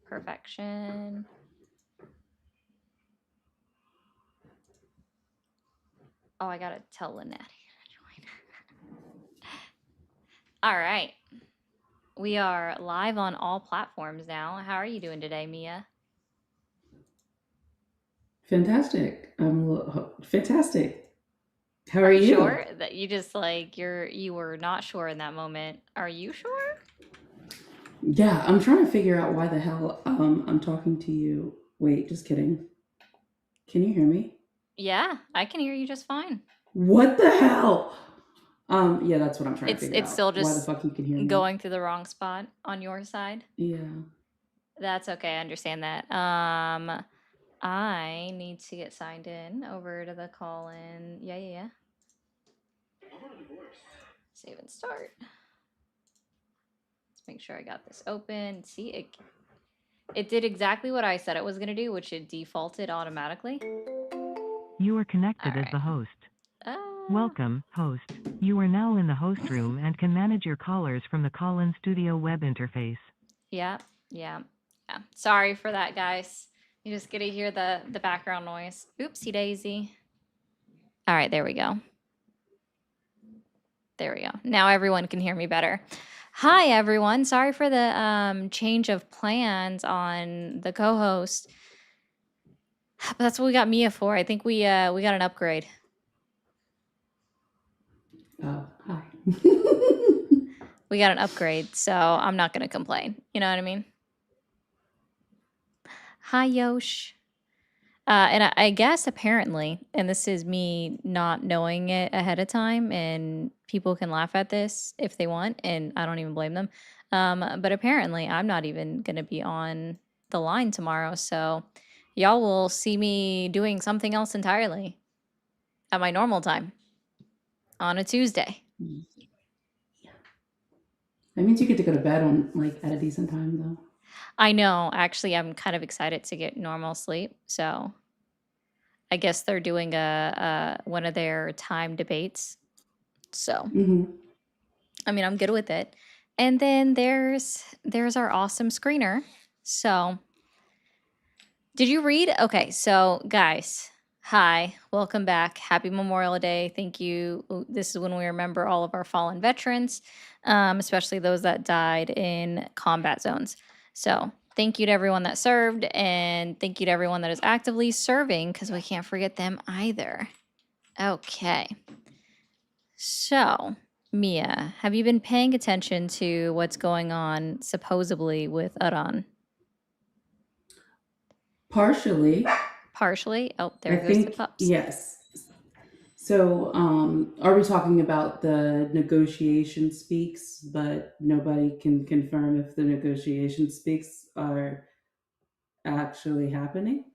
Perfection. Oh, I gotta tell Lynette to join. All right. We are live on all platforms now. How are you doing today, Mia? Fantastic. Fantastic. How Are are you you? sure that you just like you were not sure in that moment? Are you sure? Yeah, I'm trying to figure out why the hell I'm talking to you. Wait, just kidding. Can you hear me? Yeah, I can hear you just fine. What the hell? Yeah, that's what I'm trying to figure It's still out. Why the just fuck you can hear me? going through the wrong spot on your side. Yeah. That's okay. I understand that. I need to get signed in over to the call in. Yeah, yeah, yeah. Save and start. Let's make sure I got this open. See, it did exactly what I said it was gonna do, which it defaulted automatically. You are All connected as right. the host. Uh, Welcome, host. You are now in the host room and can manage your callers from the Call-in Studio web interface. yeah, yeah, yeah. Sorry for that, guys. You just get to hear the background noise. Oopsie daisy. All right, there we go. There we go. Now everyone can hear me better. Hi, everyone. Sorry for the change of plans on the co-host. But that's what we got Mia for. I think we got an upgrade. Oh, hi. We got an upgrade, so I'm not gonna complain. You know what I mean? Hi, Yosh. And I guess apparently, and this is me not knowing it ahead of time, and people can laugh at this if they want, and I don't even blame them. But apparently, I'm not even going to be on the line tomorrow, so y'all will see me doing something else entirely at my normal time on a Tuesday. That means you get to go to bed on like at a decent time though. I know, actually, I'm kind of excited to get normal sleep, so I guess they're doing a one of their time debates. So Mm-hmm. I mean, I'm good with it. And then there's our awesome screener. So, did you read? Okay, so guys, hi, welcome back. Happy Memorial Day. Thank you. This is when we remember all of our fallen veterans, especially those that died in combat zones. So, thank you to everyone that served, and thank you to everyone that is actively serving, because we can't forget them either. Okay. So, Mia, have you been paying attention to what's going on supposedly with Aran? Partially. Partially. Oh, I there goes the think pups. yes. So, are we talking about the negotiation speaks, but nobody can confirm if the negotiation speaks are actually happening?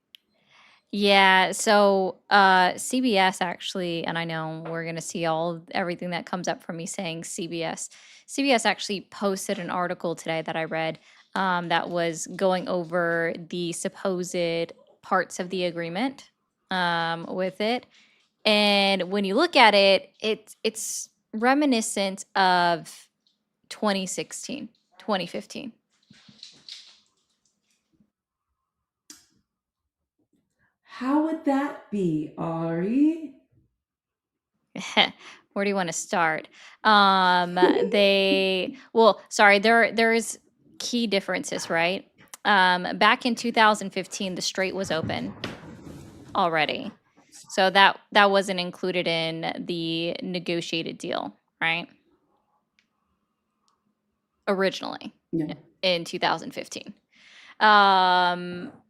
Yeah, so CBS actually, and I know we're gonna see everything that comes up from me saying CBS. CBS actually posted an article today that I read that was going over the supposed parts of the agreement with it. And when you look at it, it's reminiscent of 2016, 2015. How would that be, Ari? Where do you want to start? Sorry, there's key differences, right? Back in 2015, the strait was open already. So that wasn't included in the negotiated deal, right? Originally Yeah. in 2015.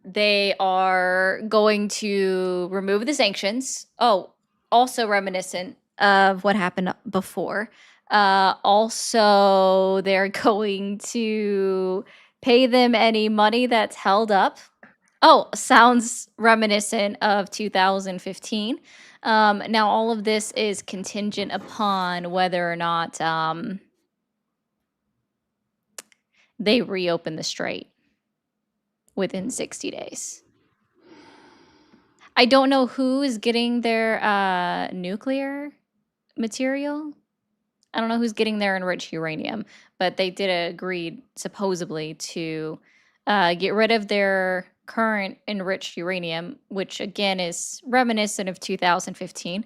They are going to remove the sanctions. Oh, also reminiscent of what happened before. Also, they're going to pay them any money that's held up. Oh, sounds reminiscent of 2015. Now, all of this is contingent upon whether or not they reopen the strait within 60 days. I don't know who is getting their nuclear material. I don't know who's getting their enriched uranium, but they did agree supposedly to get rid of their current enriched uranium, which again is reminiscent of 2015.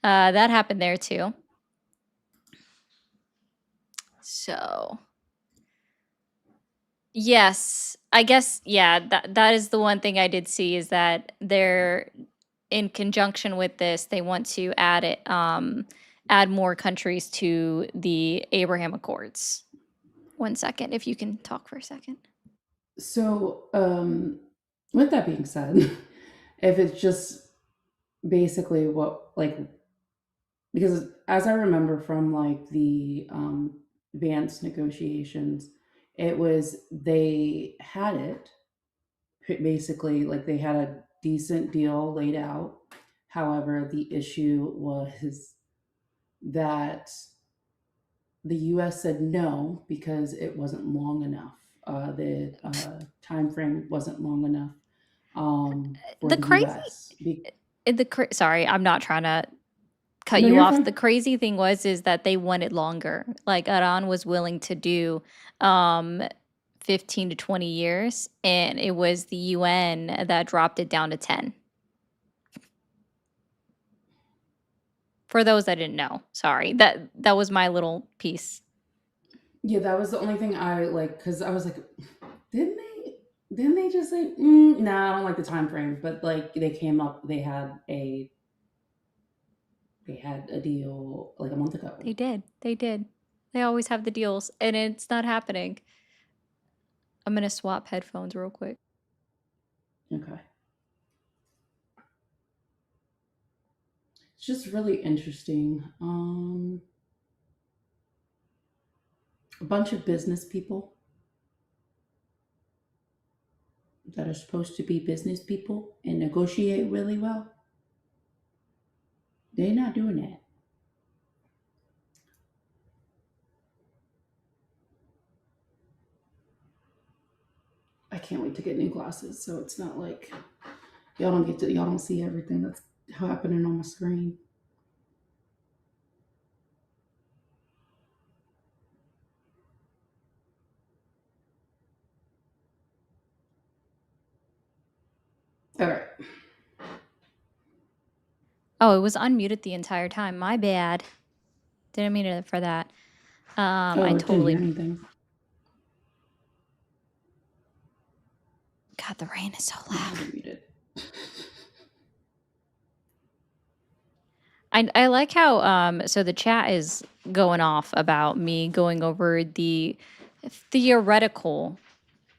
That happened there too. So, yes, I guess, yeah, that is the one thing I did see is that they're in conjunction with this, they want to add more countries to the Abraham Accords. 1 second, if you can talk for a second. So, with that being said, if it's just basically what, like, because as I remember from like the advanced negotiations, it was they had it basically like they had a decent deal laid out. However, the issue was that the U.S. said no because it wasn't long enough. The time frame wasn't long enough for The the crazy U.S. sorry, I'm not trying to cut No, you you're off. The fine. crazy thing is that they wanted longer. Like Iran was willing to do um 15 to 20 years, and it was the UN that dropped it down to 10. For those that didn't know, sorry. That was my little piece. Yeah, that was the only thing I like because I was like, didn't they? Didn't they just say, "Nah, I don't like the time frame"? But like, they came up, they had a deal like a month ago. They did. They did. They always have the deals, and it's not happening. I'm gonna swap headphones real quick. Okay, it's just really interesting. A bunch of business people that are supposed to be business people and negotiate really well, they're not doing that. I can't wait to get new glasses, so it's not like y'all don't see everything that's happening on my screen. All right. Oh, it was unmuted the entire time. My bad. Didn't mean it for that. Oh, I I didn't hear totally. anything. God, the rain is so No, I loud. didn't mute it. I like how so the chat is going off about me going over the theoretical,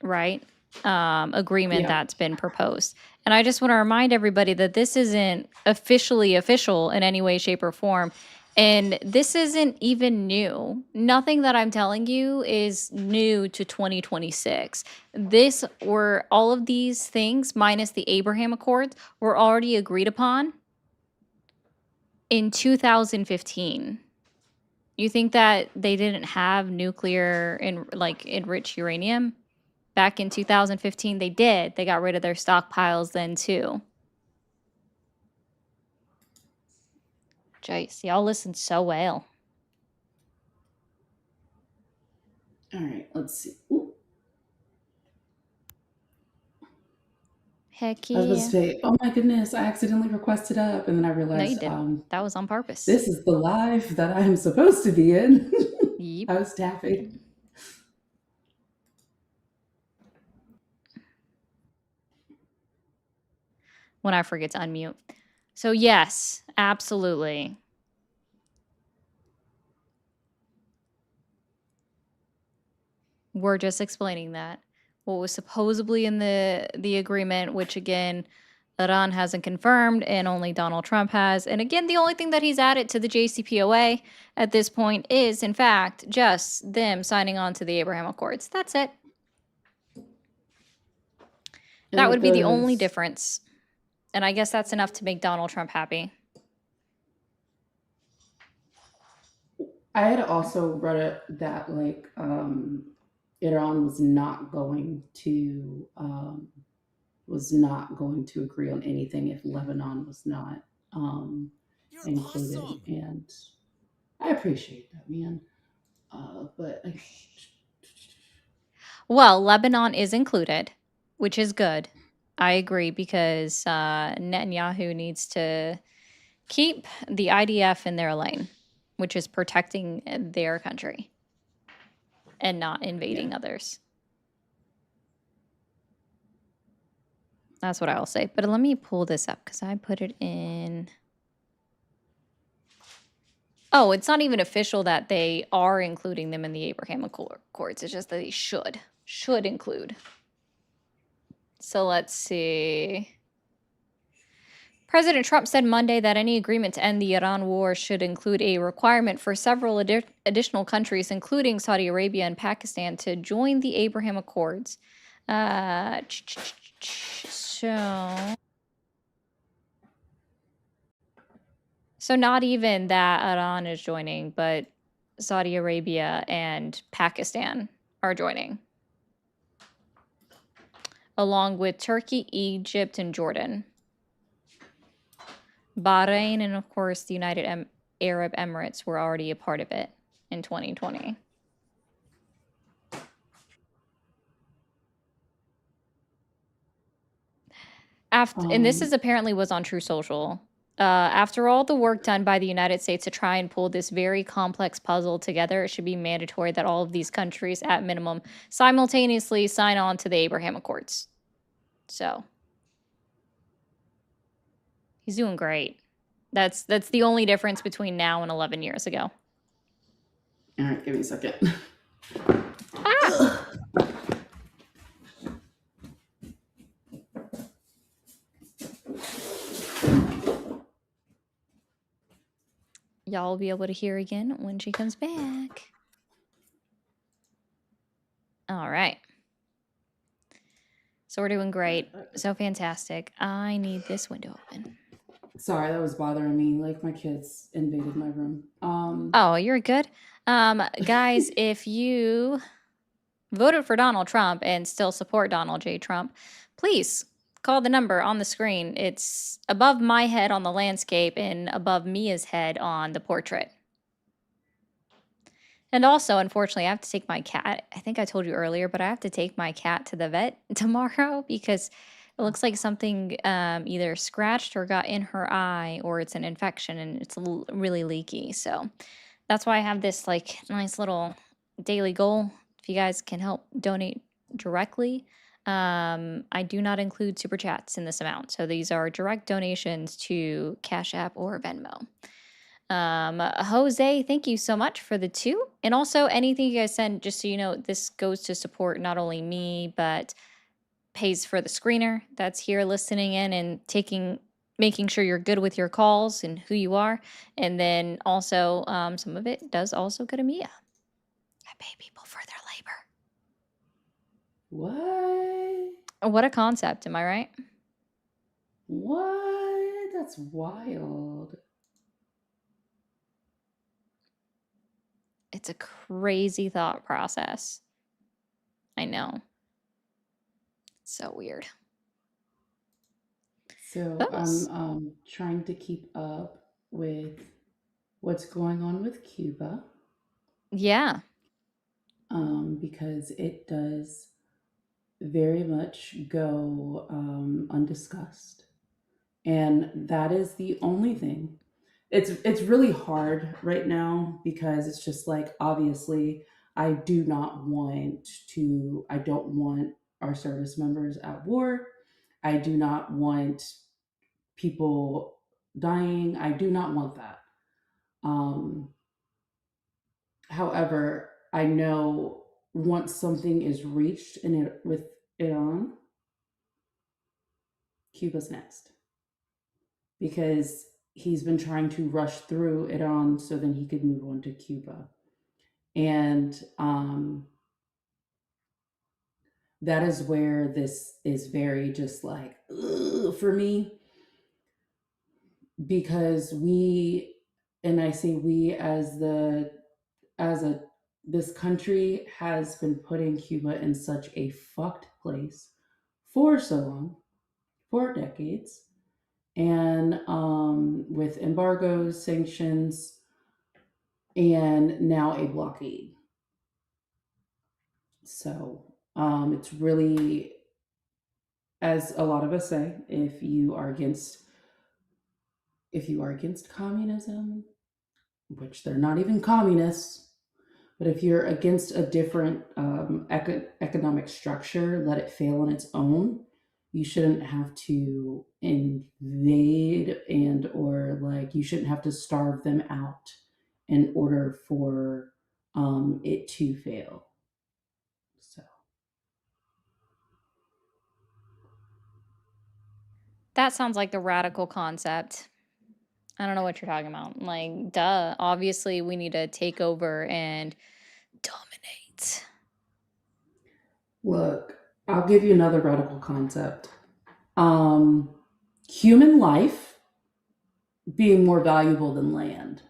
right, agreement Yeah. that's been proposed. And I just want to remind everybody that this isn't officially official in any way, shape, or form. And this isn't even new. Nothing that I'm telling you is new to 2026. This or all of these things, minus the Abraham Accords, were already agreed upon in 2015. You think that they didn't have nuclear and like enriched uranium? Back in 2015, they did. They got rid of their stockpiles then too. Jace, y'all listen so well. All right. Let's see. Ooh, Heck I was supposed yeah. to say, "Oh my goodness, I accidentally requested up," and then I No, you realized didn't. That was on purpose. this is the live that I am supposed to be in. Yep. I was tapping. When I forget to unmute. So, yes, absolutely. We're just explaining that. What was supposedly in the agreement, which again, Iran hasn't confirmed and only Donald Trump has. And again, the only thing that he's added to the JCPOA at this point is, in fact, just them signing on to the Abraham Accords. That's it. That would be the only difference. And I guess that's enough to make Donald Trump happy. I had also read it that like Iran was not going to agree on anything if Lebanon was not included, and I appreciate that, man. But Well, Lebanon is included, which is good. I agree because Netanyahu needs to keep the IDF in their lane, which is protecting their country and not Yeah. invading others. That's what I will say. But let me pull this up because I put it in. Oh, it's not even official that they are including them in the Abraham Accords. It's just that they should include. So let's see. President Trump said Monday that any agreement to end the Iran war should include a requirement for several additional countries, including Saudi Arabia and Pakistan, to join the Abraham Accords. So not even that Iran is joining, but Saudi Arabia and Pakistan are joining, along with Turkey, Egypt, and Jordan. Bahrain and, of course, the United Arab Emirates were already a part of it in 2020. And this is apparently was on True Social. After all the work done by the United States to try and pull this very complex puzzle together, it should be mandatory that all of these countries, at minimum, simultaneously sign on to the Abraham Accords. So he's doing great. That's the only difference between now and 11 years ago. All right, give me a second. Y'all will be able to hear again when she comes back. All right. So we're doing great. So fantastic. I need this window open. Sorry, that was bothering me. Like my kids invaded my room. Oh, you're good. Guys, if you voted for Donald Trump and still support Donald J. Trump, please call the number on the screen. It's above my head on the landscape and above Mia's head on the portrait. And also, unfortunately, I have to take my cat. I think I told you earlier, but I have to take my cat to the vet tomorrow because it looks like something either scratched or got in her eye, or it's an infection and it's really leaky. So that's why I have this like nice little daily goal. If you guys can help donate directly, I do not include super chats in this amount. So these are direct donations to Cash App or Venmo. Jose, thank you so much for the 2. And also anything you guys send, just so you know, this goes to support not only me, but pays for the screener that's here listening in and making sure you're good with your calls and who you are. And then also, some of it does also go to Mia. I pay people for their labor. What? What a concept, am I right? What? That's wild. It's a crazy thought process. I know. So weird. So I'm trying to keep up with what's going on with Cuba. Yeah. Because it does very much go undiscussed, and that is the only thing. It's really hard right now because it's just like obviously I don't want our service members at war. I do not want people dying. I do not want that. However, I know once something is reached in it with Iran, Cuba's next because he's been trying to rush through Iran so then he could move on to Cuba, and that is where this is very just like for me because we, and I say we as this country has been putting Cuba in such a fucked place for so long, for decades, and with embargoes, sanctions, and now a blockade. So It's really, as a lot of us say, if you are against communism, which they're not even communists, but if you're against a different economic structure, let it fail on its own. You shouldn't have to invade and or like you shouldn't have to starve them out in order for it to fail. So That sounds like the radical concept. I don't know what you're talking about. Like, duh. Obviously, we need to take over and dominate. look, I'll give you another radical concept. Um, Human life being more valuable than land.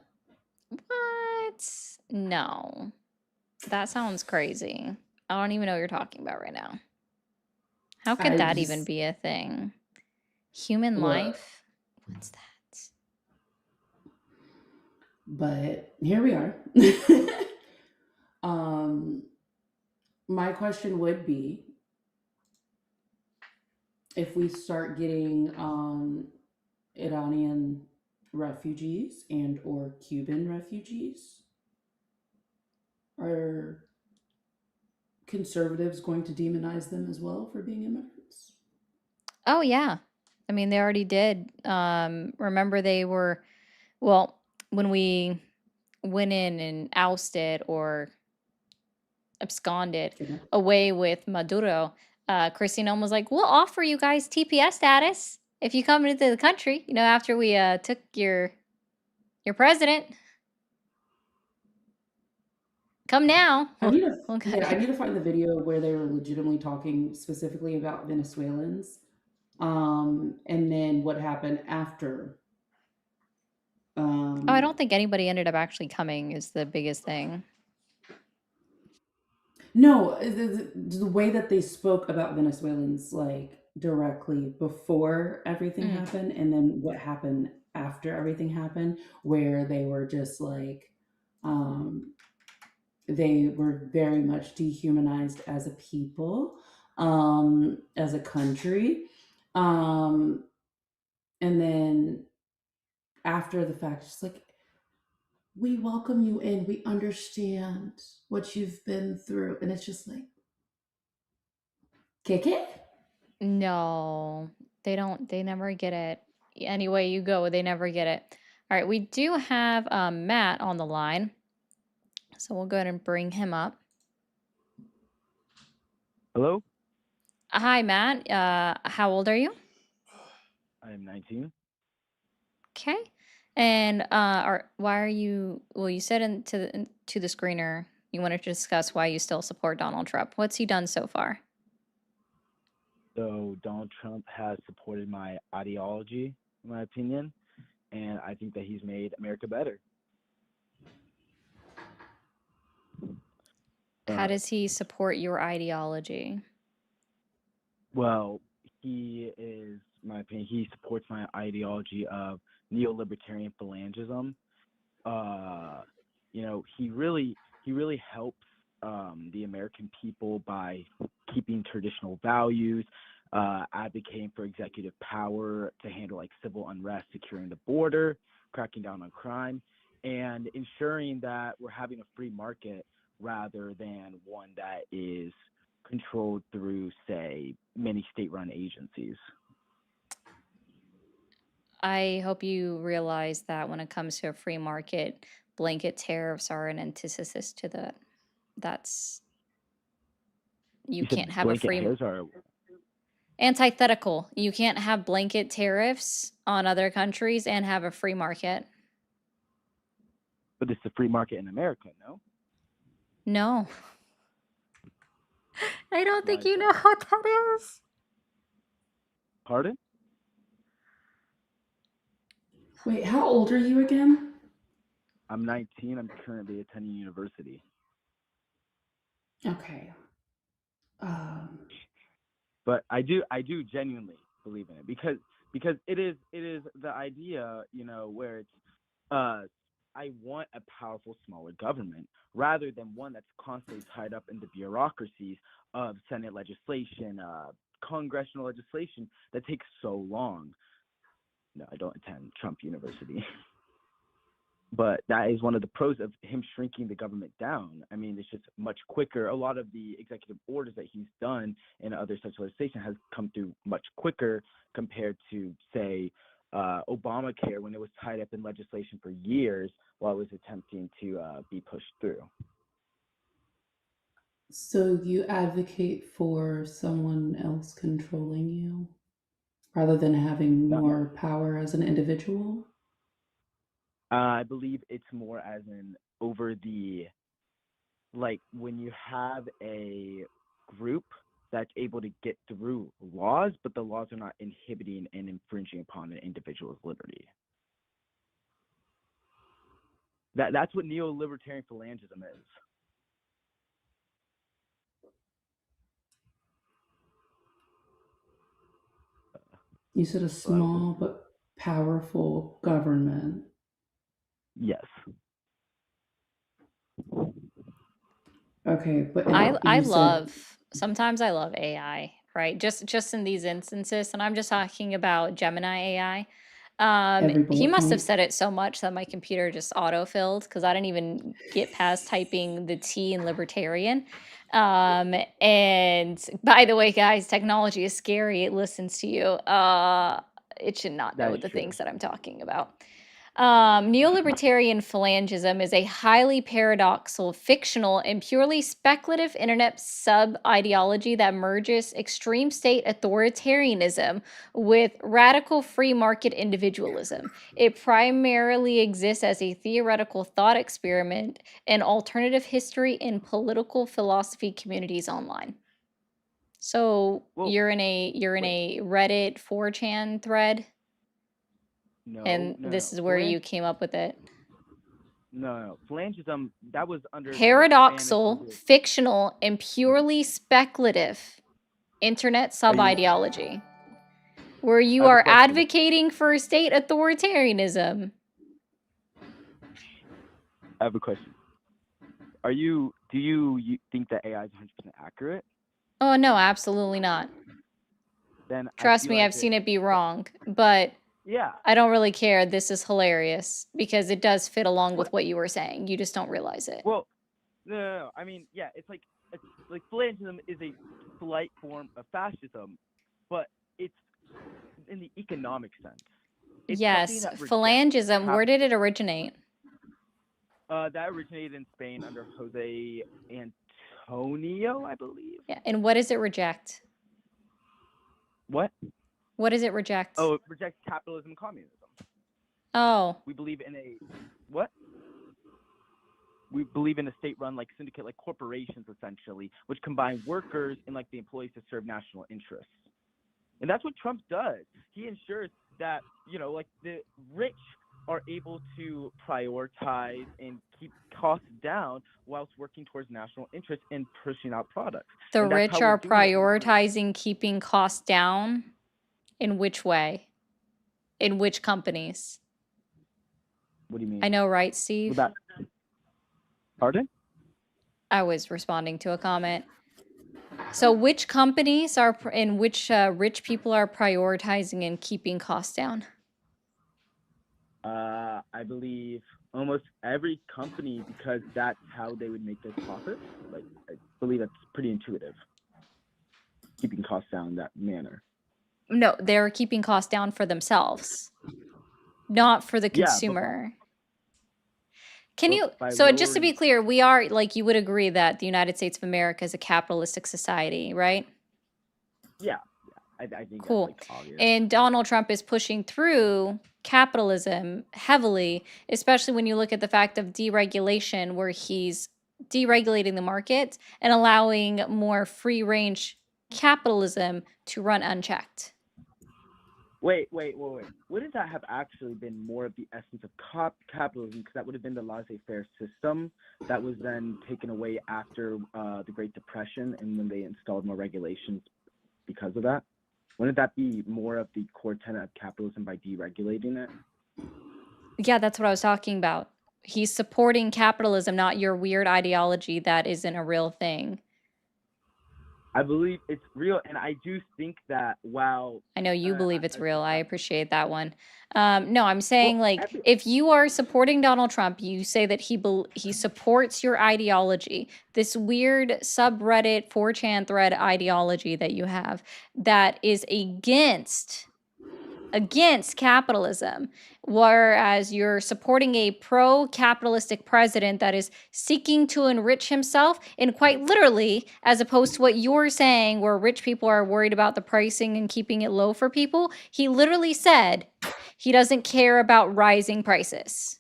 What? No. That sounds crazy. I don't even know what you're talking about right now. How could I that even just be a thing? Human look, life? What's that? but here we are. um, my question would be if we start getting Iranian refugees and or Cuban refugees, are conservatives going to demonize them as well for being immigrants? Oh, yeah. I mean, they already did. Remember they were, well, when we went in and ousted or absconded Okay. away with Maduro, Christina was like, "We'll offer you guys TPS status if you come into the country." You know, after we took your president, come now. I need to We'll yeah, I get need to find the video where they were legitimately talking specifically about Venezuelans. And then what happened after. Oh, I Um, don't think anybody ended up actually coming is the biggest thing. no, the way that they spoke about Venezuelans, like directly before everything Mm. happened, and then what happened after everything happened, where they were just like, um, they were very much dehumanized as a people, as a country. Um, and then after the fact, just like, we welcome you in, we understand what you've been through. And it's just like, kick it? No, they don't. They never get it. Any way you go, they never get it. All right, we do have Matt on the line, so we'll go ahead and bring him up. Hello, Hi, Matt. How old are you? I am 19. Okay. And why are you? Well, you said to the screener you wanted to discuss why you still support Donald Trump. What's he done so far? So Donald Trump has supported my ideology, in my opinion, and I think that he's made America better. How Uh, does he support your ideology? well, he is, in my opinion, he supports my ideology of neo-libertarian phalangism. Uh, he really helps the American people by keeping traditional values, advocating for executive power to handle like civil unrest, securing the border, cracking down on crime, and ensuring that we're having a free market rather than one that is controlled through, say, many state-run agencies. I hope you realize that when it comes to a free market, blanket tariffs are an antithesis to that. That's you You said can't have a blanket free hairs are, antithetical. You can't have blanket tariffs on other countries and have a free market. but it's the free market in America, no? No. I don't Why think is you know that? what that is. Pardon? Wait, how old are you again? I'm 19. I'm currently attending university. Okay. Um, But I do genuinely believe in it because it is the idea, where it's uh I want a powerful, smaller government rather than one that's constantly tied up in the bureaucracies of Senate legislation, congressional legislation that takes so long. No, I don't attend Trump University. But that is one of the pros of him shrinking the government down. I mean, it's just much quicker. A lot of the executive orders that he's done and other such legislation has come through much quicker compared to, say, Obamacare, when it was tied up in legislation for years while it was attempting to be pushed through. So you advocate for someone else controlling you rather than having No, more power as an individual? I believe it's more as in over the, like, when you have a group that's able to get through laws, but the laws are not inhibiting and infringing upon an individual's liberty. That's what neo-libertarian phalangism is. You said a small but powerful government. Yes. Okay, but sometimes I love AI, right? Just in these instances, and I'm just talking about Gemini AI. every He bullet must have point. said it so much that my computer just autofilled because I didn't even get past typing the T in libertarian. And by the way, guys, technology is scary. It listens to you. It should not That know is the true. things that I'm talking about. Neolibertarian phalangism is a highly paradoxical, fictional, and purely speculative internet sub-ideology that merges extreme state authoritarianism with radical free market individualism. It primarily exists as a theoretical thought experiment in alternative history and political philosophy communities online. So Well, you're in a Reddit 4chan thread, and this is where you came up with it. No. Phalangism, that was under Paradoxal, fictional, and purely speculative internet sub-ideology, where you are advocating for state authoritarianism. I have a question. Do you think that AI is 100% accurate? Oh, no, absolutely not. Then trust me, I've seen it be wrong, but yeah, I don't really care. This is hilarious because it does fit along with what you were saying. You just don't realize it. Well, no. I mean, yeah, it's like phalangism is a slight form of fascism, but it's in the economic sense. Yes, phalangism. Where did it originate? That originated in Spain under Jose Antonio, I believe. Yeah, and what does it reject? What? What does it reject? Oh, it rejects capitalism and communism. Oh. We believe in a what? We believe in a state-run like syndicate, like corporations essentially, which combine workers and like the employees to serve national interests. And that's what Trump does. He ensures that, like the rich are able to prioritize and keep costs down whilst working towards national interests and pushing out products. The rich are prioritizing keeping costs down? In which way? In which companies? What do you mean? I know, right, Steve? Pardon? I was responding to a comment. So which companies are in which rich people are prioritizing and keeping costs down? I believe almost every company, because that's how they would make their profits. Like, I believe that's pretty intuitive, keeping costs down in that manner. No, they're keeping costs down for themselves, not for the consumer. So just to be clear, we are, like, you would agree that the United States of America is a capitalistic society, right? Yeah. I think cool. That's like obvious. And Donald Trump is pushing through capitalism heavily, especially when you look at the fact of deregulation, where he's deregulating the market and allowing more free range capitalism to run unchecked. Wait. Wouldn't that have actually been more of the essence of capitalism? Because that would have been the laissez-faire system that was then taken away after the Great Depression, and when they installed more regulations because of that. Wouldn't that be more of the core tenet of capitalism by deregulating it? Yeah, that's what I was talking about. He's supporting capitalism, not your weird ideology that isn't a real thing. I believe it's real, and I do think that while I know you believe it's real. I I- appreciate that one. No, I'm saying like every- if you are supporting Donald Trump, you say that he supports your ideology. This weird subreddit 4chan thread ideology that you have that is against capitalism, whereas you're supporting a pro-capitalistic president that is seeking to enrich himself, and quite literally, as opposed to what you're saying where rich people are worried about the pricing and keeping it low for people, he literally said he doesn't care about rising prices.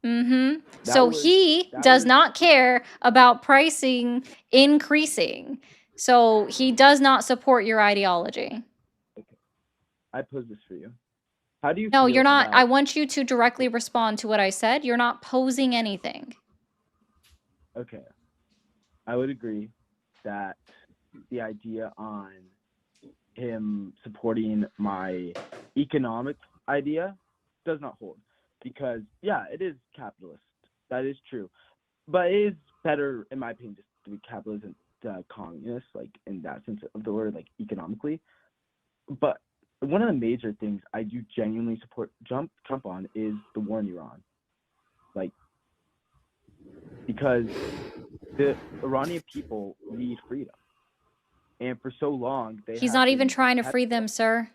That So was- he that does was- not care about pricing increasing. So he does not support your ideology. I pose this for you. How do you No, feel you're not. I about- want you to directly respond to what I said. You're not posing anything. Okay. I would agree that the idea on him supporting my economic idea does not hold, because yeah, it is capitalist. That is true. But it is better, in my opinion, just to be capitalist than communist, like in that sense of the word, like economically. But one of the major things I do genuinely support Trump on is the war in Iran. Like, because the Iranian people need freedom. And for so long, He's not even trying to free them, sir.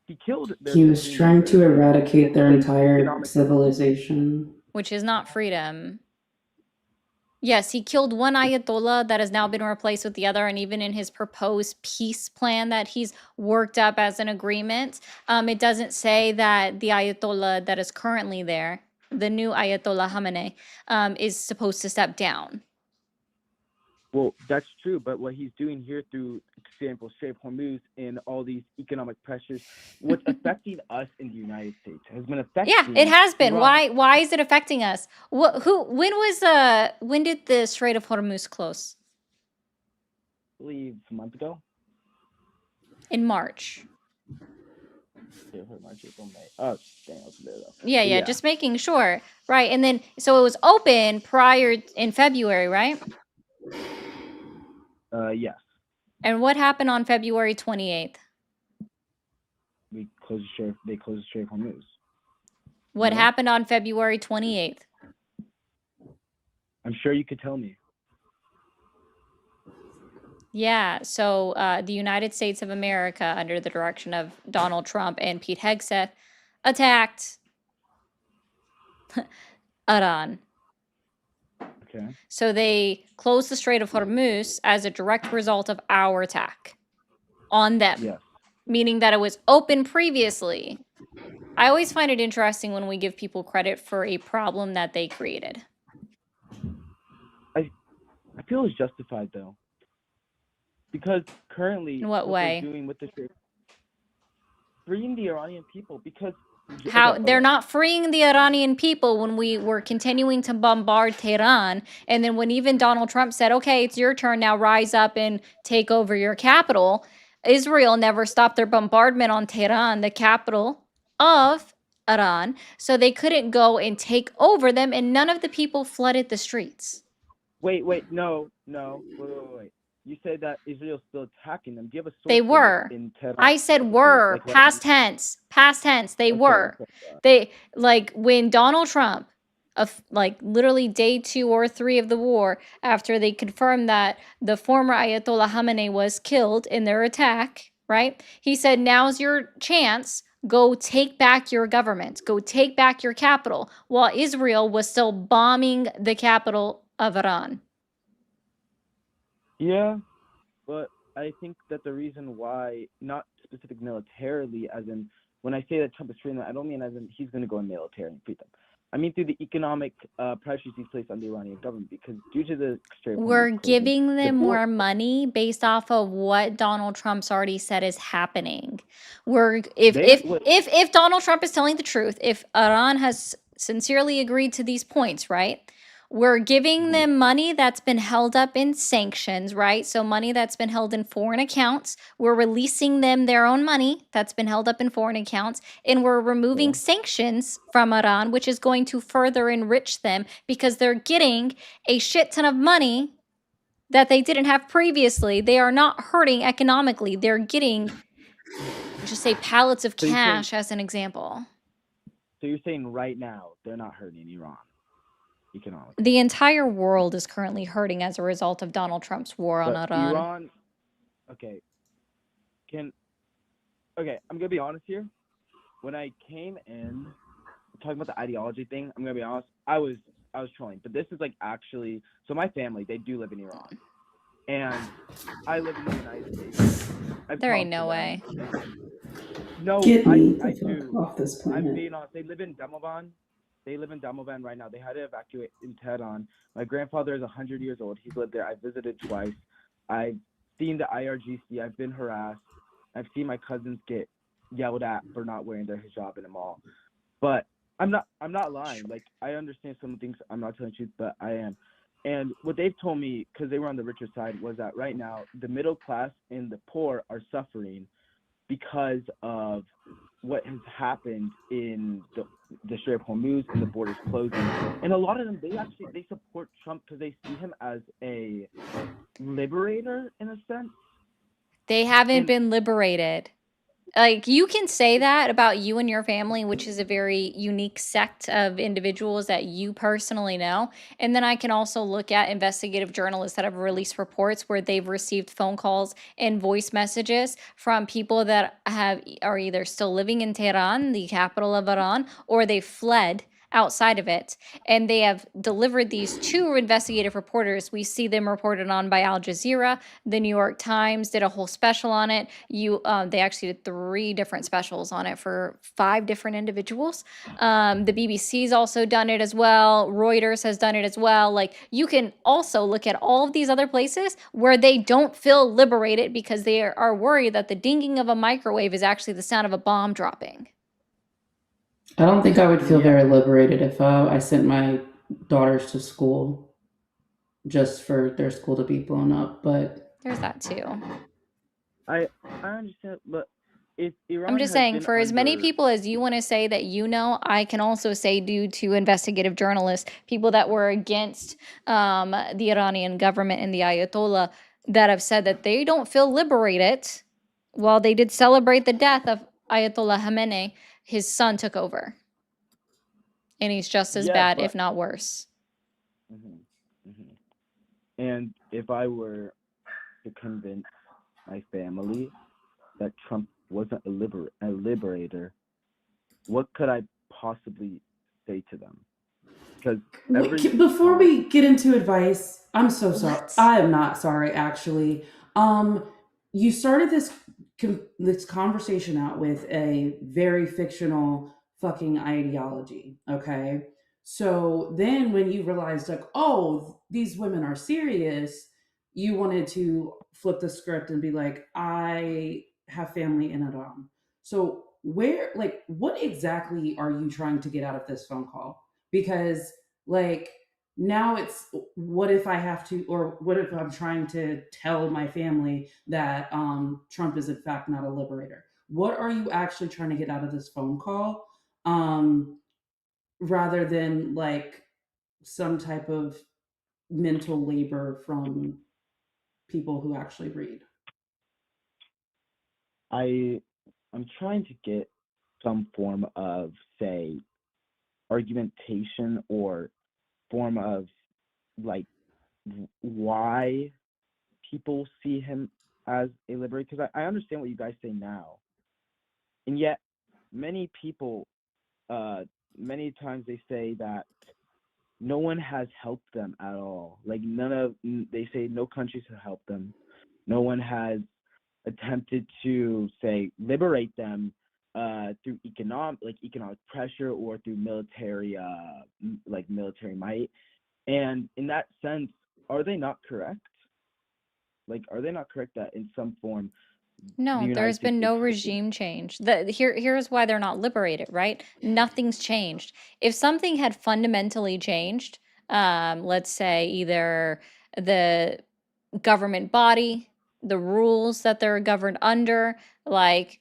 He killed their He was 15 trying to leaders. eradicate their entire Economic- civilization. Which is not freedom. Yes, he killed one Ayatollah that has now been replaced with the other, and even in his proposed peace plan that he's worked up as an agreement, it doesn't say that the Ayatollah that is currently there, the new Ayatollah Khamenei, is supposed to step down. Well, that's true, but what he's doing here through, for example, Strait of Hormuz and all these economic pressures, what's affecting us in the United States has been affecting. Yeah, it has been. Iran. Why is it affecting us? When did the Strait of Hormuz close? I believe a month ago. In March. March, April, May. Oh, dang, I was there though. Yeah, But just making sure. Right. And then, so it was open in February, right? Yes, And what happened on February 28th? they closed the Strait of Hormuz. What Yeah. happened on February 28th? I'm sure you could tell me. Yeah, so the United States of America, under the direction of Donald Trump and Pete Hegseth, attacked Iran. Okay. So they closed the Strait of Hormuz as a direct result of our attack on them, Yes. meaning that it was open previously. I always find it interesting when we give people credit for a problem that they created. I feel it's justified though, because currently, In what they're way? doing with the Strait, freeing the Iranian people, because They're not freeing the Iranian people when we were continuing to bombard Tehran, and then when even Donald Trump said, okay, it's your turn now, rise up and take over your capital, Israel never stopped their bombardment on Tehran, the capital of Iran, so they couldn't go and take over them, and none of the people flooded the streets. Wait, no, wait. You said that Israel's still attacking them. Do you have a source They for this were. in Tehran? I said were, Like what? past tense, they Okay, were. okay. They, like, when Donald Trump, like literally day 2 or 3 of the war, after they confirmed that the former Ayatollah Khamenei was killed in their attack, right? He said, now's your chance. Go take back your government. Go take back your capital, while Israel was still bombing the capital of Iran. Yeah, but I think that the reason why, not specific militarily, as in when I say that Trump is freeing them, I don't mean as in he's going to go in military and free them. I mean through the economic pressures he's placed on the Iranian government, because due to the Strait of Hormuz We're closing, giving them the more port- money based off of what Donald Trump's already said is happening. If Donald Trump is telling the truth, if Iran has sincerely agreed to these points, right? We're giving them money that's been held up in sanctions, right? So money that's been held in foreign accounts. We're releasing them their own money that's been held up in foreign accounts, and we're removing Cool. sanctions from Iran, which is going to further enrich them because they're getting a shit ton of money that they didn't have previously. They are not hurting economically. They're getting, just say, pallets of So you're saying, cash as an example. so you're saying right now they're not hurting Iran economically, The entire world is currently hurting as a result of Donald Trump's war on but Iran. Iran. Okay, okay, I'm gonna be honest here. When I came in talking about the ideology thing, I'm gonna be honest. I was trolling, but this is like actually. So my family, they do live in Iran, and I live in the United States. I've There ain't talked to no them. way. No, Get me I the fuck do. off this I'm planet. being honest. They live in Damovan. They live in Damovan right now. They had to evacuate in Tehran. My grandfather is 100 years old. He's lived there. I visited twice. I've seen the IRGC. I've been harassed. I've seen my cousins get yelled at for not wearing their hijab in the mall. But I'm not lying. Like, I understand some things. I'm not telling the truth, but I am. And what they've told me, because they were on the richer side, was that right now the middle class and the poor are suffering because of what has happened in the Strait of Hormuz and the borders closing. And a lot of them, they support Trump because they see him as a liberator in a sense. They haven't And been liberated. Like, you can say that about you and your family, which is a very unique sect of individuals that you personally know. And then I can also look at investigative journalists that have released reports where they've received phone calls and voice messages from people that are either still living in Tehran, the capital of Iran, or they fled outside of it, and they have delivered these to investigative reporters. We see them reported on by Al Jazeera. The New York Times did a whole special on it. They actually did 3 different specials on it for 5 different individuals. The BBC's also done it as well. Reuters has done it as well. Like, you can also look at all of these other places where they don't feel liberated because they are worried that the dinging of a microwave is actually the sound of a bomb dropping. I don't think I would feel Yeah. very liberated if I sent my daughters to school just for their school to be blown up. But There's that too. I understand, but if Iran I'm just has saying, been for as many under, people as you want to say that you know, I can also say, due to investigative journalists, people that were against the Iranian government and the Ayatollah, that have said that they don't feel liberated. While they did celebrate the death of Ayatollah Khamenei, his son took over. And he's just as yeah, bad, but if not worse. And if I were to convince my family that Trump wasn't a liberator, what could I possibly say to them? Because before we get into advice, I'm so sorry. What? I am not sorry, actually. You started this conversation out with a very fictional fucking ideology, okay? So then when you realized, like, oh, these women are serious, you wanted to flip the script and be like, I have family in Iran. So what exactly are you trying to get out of this phone call? Because, like, now it's, what if I have to, or what if I'm trying to tell my family that Trump is in fact not a liberator? What are you actually trying to get out of this phone call, rather than like some type of mental labor from people who actually read? I'm trying to get some form of, say, argumentation or form of, like, why people see him as a liberator, because I understand what you guys say now, and yet many people, many times they say that no one has helped them at all. Like, they say no countries have helped them. No one has attempted to, say, liberate them through economic pressure or through military military might. And in that sense, are they not correct? Like, are they not correct that in some form the No, United there's States been is no helping? regime change. Here's why they're not liberated, right? Nothing's changed. If something had fundamentally changed, let's say either the government body, the rules that they're governed under, like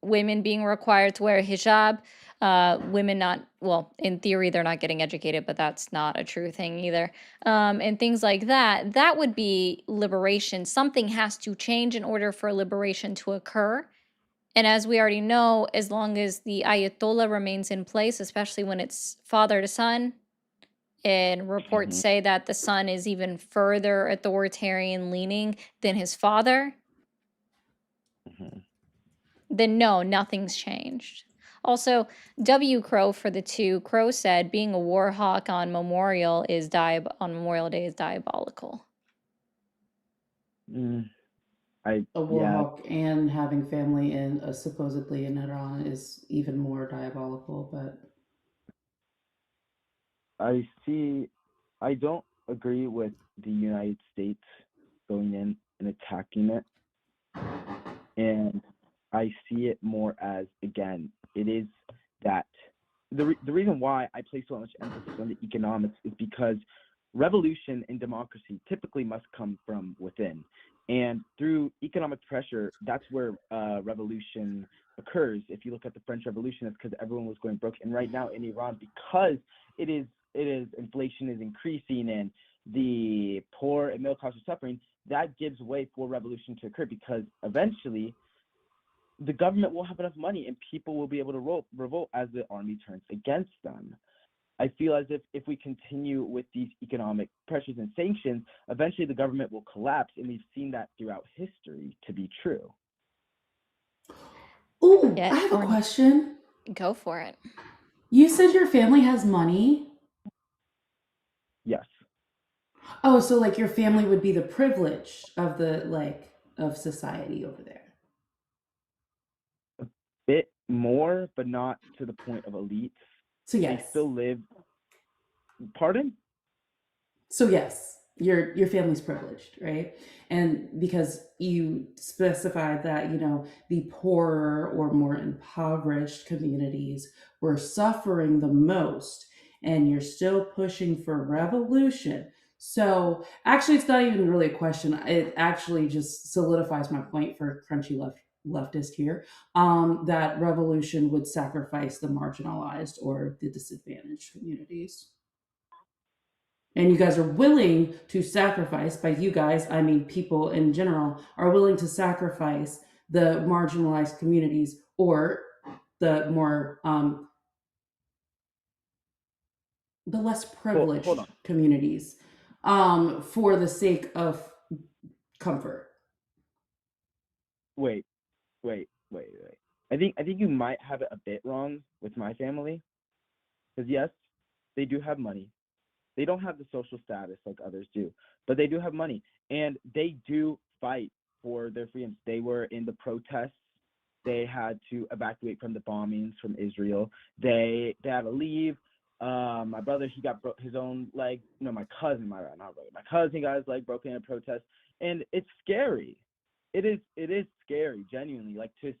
women being required to wear a hijab, women not, well, in theory, they're not getting educated, but that's not a true thing either. And things like that, that would be liberation. Something has to change in order for liberation to occur. And as we already know, as long as the Ayatollah remains in place, especially when it's father to son, and reports Hmm. say that the son is even further authoritarian leaning than his father, Hmm. then no, nothing's changed. Also, W. Crow for the two, Crow said being a war hawk on Memorial Day is diabolical. A war Yeah, hawk and having family in supposedly in Iran is even more diabolical. But I see. I don't agree with the United States going in and attacking it, and I see it more as, again, it is that the reason why I place so much emphasis on the economics is because revolution in democracy typically must come from within, and through economic pressure, that's where revolution occurs. If you look at the French Revolution, it's because everyone was going broke, and right now in Iran, because it is inflation is increasing and the poor and middle class are suffering, that gives way for revolution to occur because eventually the government will have enough money and people will be able to revolt as the army turns against them. I feel as if we continue with these economic pressures and sanctions, eventually the government will collapse, and we've seen that throughout history to be true. oh, I Yeah, have a or question. go for it. You said your family has money. Yes, Oh, so like your family would be the privilege of the of society over there. bit more, but not to the point of elites. So They yes. still live. Pardon? So yes, your family's privileged, right? And because you specified that, the poorer or more impoverished communities were suffering the most, and you're still pushing for revolution. So actually, it's not even really a question. It actually just solidifies my point for crunchy leftist here, that revolution would sacrifice the marginalized or the disadvantaged communities. And you guys are willing to sacrifice, by you guys I mean people in general, are willing to sacrifice the marginalized communities or the more the less Hold privileged on. communities, for the sake of comfort. Wait, wait. I think you might have it a bit wrong with my family, because yes, they do have money. They don't have the social status like others do, but they do have money, and they do fight for their freedoms. They were in the protests. They had to evacuate from the bombings from Israel. They had to leave. My brother, he got his own leg. No, my cousin, not brother. My cousin got his leg broken in a protest, and it's scary. It is scary, genuinely. Like to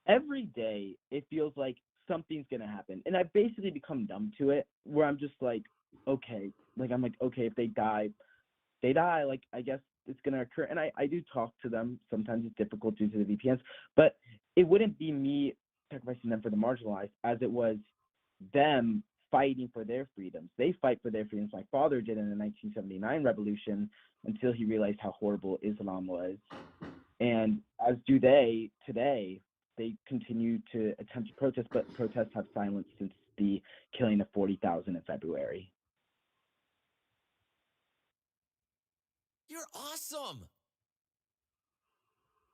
every day, it feels like something's gonna happen, and I've basically become numb to it. Where I'm just like, okay, like I'm like, okay, if they die, they die. Like I guess it's gonna occur, and I do talk to them. Sometimes it's difficult due to the VPNs, but it wouldn't be me sacrificing them for the marginalized, as it was them fighting for their freedoms. They fight for their freedoms. My father did in the 1979 revolution until he realized how horrible Islam was, and as do they today. They continue to attempt to protest, but protests have silenced since the killing of 40,000 in February. You're awesome.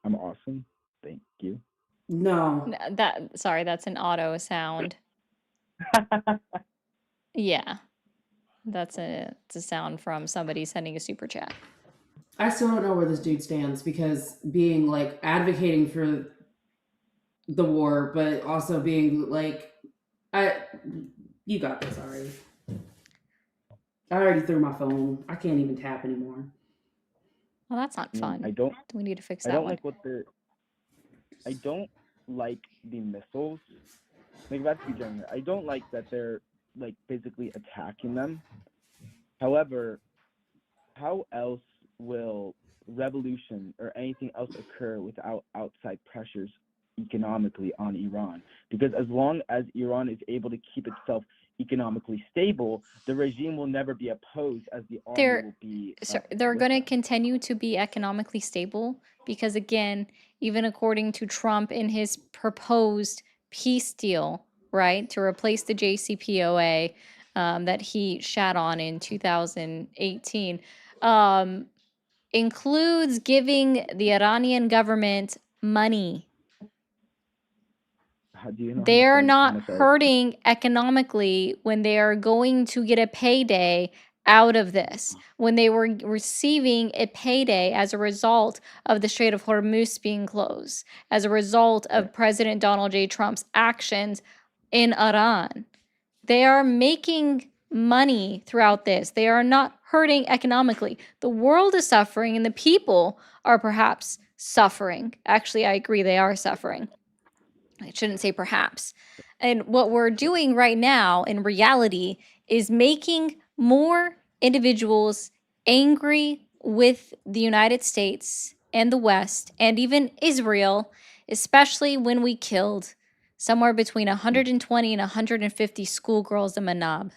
I'm awesome. Thank you. No. Sorry, that's an auto sound. Yeah, it's a sound from somebody sending a super chat. I still don't know where this dude stands, because being like advocating for the war, but also being like, I you got this already. I already threw my phone. I can't even tap anymore. Well, that's not fun. I don't. We need to fix I that don't one. like what the. I don't like the missiles. Like, that's to be genuine. I don't like that they're like physically attacking them. However, how else will revolution or anything else occur without outside pressures economically on Iran? Because as long as Iran is able to keep itself economically stable, the regime will never be opposed, as the army They're will be they're with going to them. continue to be economically stable because, again, even according to Trump in his proposed peace deal, right, to replace the JCPOA that he shat on in 2018, um, includes giving the Iranian government money. Do you know They're how not much hurting economically when they are going to get a payday out of this, when they were receiving a payday as a result of the Strait of Hormuz being closed, as a result of President Donald J. Trump's actions in Iran. They are making money throughout this. They are not hurting economically. The world is suffering and the people are perhaps suffering. Actually, I agree, they are suffering. I shouldn't say perhaps. And what we're doing right now in reality is making more individuals angry with the United States and the West and even Israel, especially when we killed somewhere between 120 and 150 schoolgirls in Manab.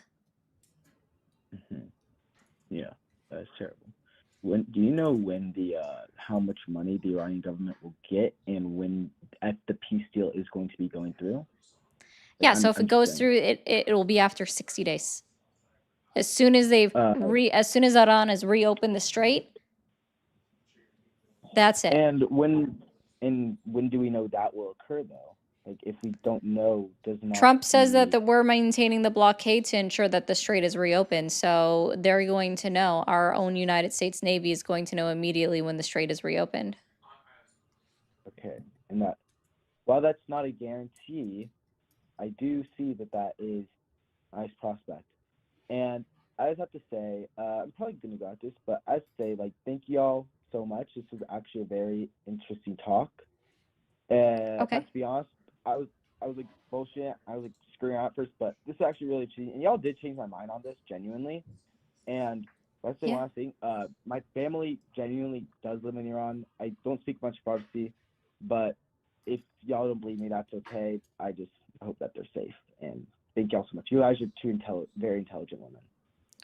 Yeah, that's terrible. When do you know when the how much money the Iranian government will get and when the peace deal is going to be going through? Yeah, so if it I'm just goes saying. through, it will be after 60 days. As soon as Uh, as soon as Iran has reopened the strait, that's it. and when do we know that will occur though? Like if we don't know, does not Trump says that the we're maintaining the blockade to ensure that the strait is reopened. So they're going to know. Our own United States Navy is going to know immediately when the strait is reopened. okay, and that while that's not a guarantee, I do see that is a nice prospect. And I just have to say, I'm probably gonna go at this, but I'd say like thank y'all so much. This was actually a very interesting talk. Okay. Not to be honest, I was like bullshit. I was like screwing out first, but this is actually really cheating. And y'all did change my mind on this genuinely. And let's say Yeah. one last thing. My family genuinely does live in Iran. I don't speak much Farsi, but if y'all don't believe me, that's okay. I just hope that they're safe. And thank y'all so much. You guys are very intelligent women.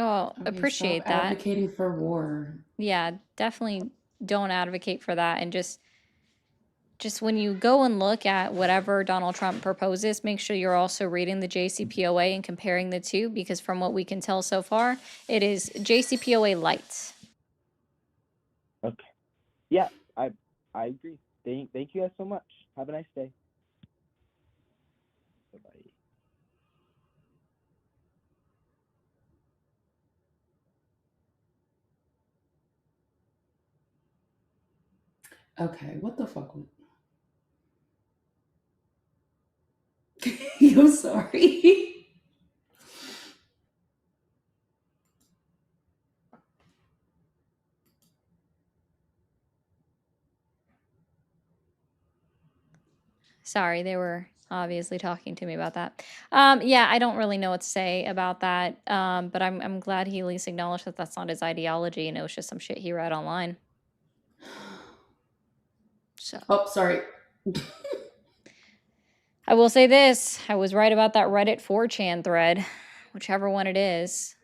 Oh, Okay, appreciate stop that. advocating for war. Yeah, definitely don't advocate for that. And just when you go and look at whatever Donald Trump proposes, make sure you're also reading the JCPOA and comparing the two, because from what we can tell so far, it is JCPOA light. Okay. Yeah, I agree. Thank you guys so much. Have a nice day. Bye bye. Okay, what the fuck? I'm sorry. Sorry, they were obviously talking to me about that. Yeah, I don't really know what to say about that. But I'm glad he at least acknowledged that that's not his ideology and it was just some shit he read online. So Oh, sorry. I will say this: I was right about that Reddit 4chan thread, whichever one it is.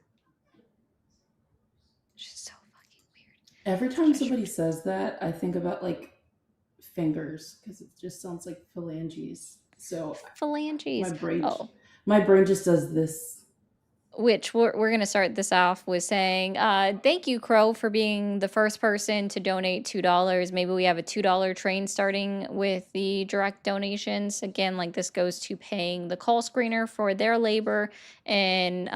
It's just so fucking weird. Every time somebody says that, I think about like fingers because it just sounds like phalanges. So Phalanges. my brain just does this. Which we're going to start this off with saying, thank you, Crow, for being the first person to donate $2. Maybe we have a $2 train starting with the direct donations. Again, like this goes to paying the call screener for their labor, and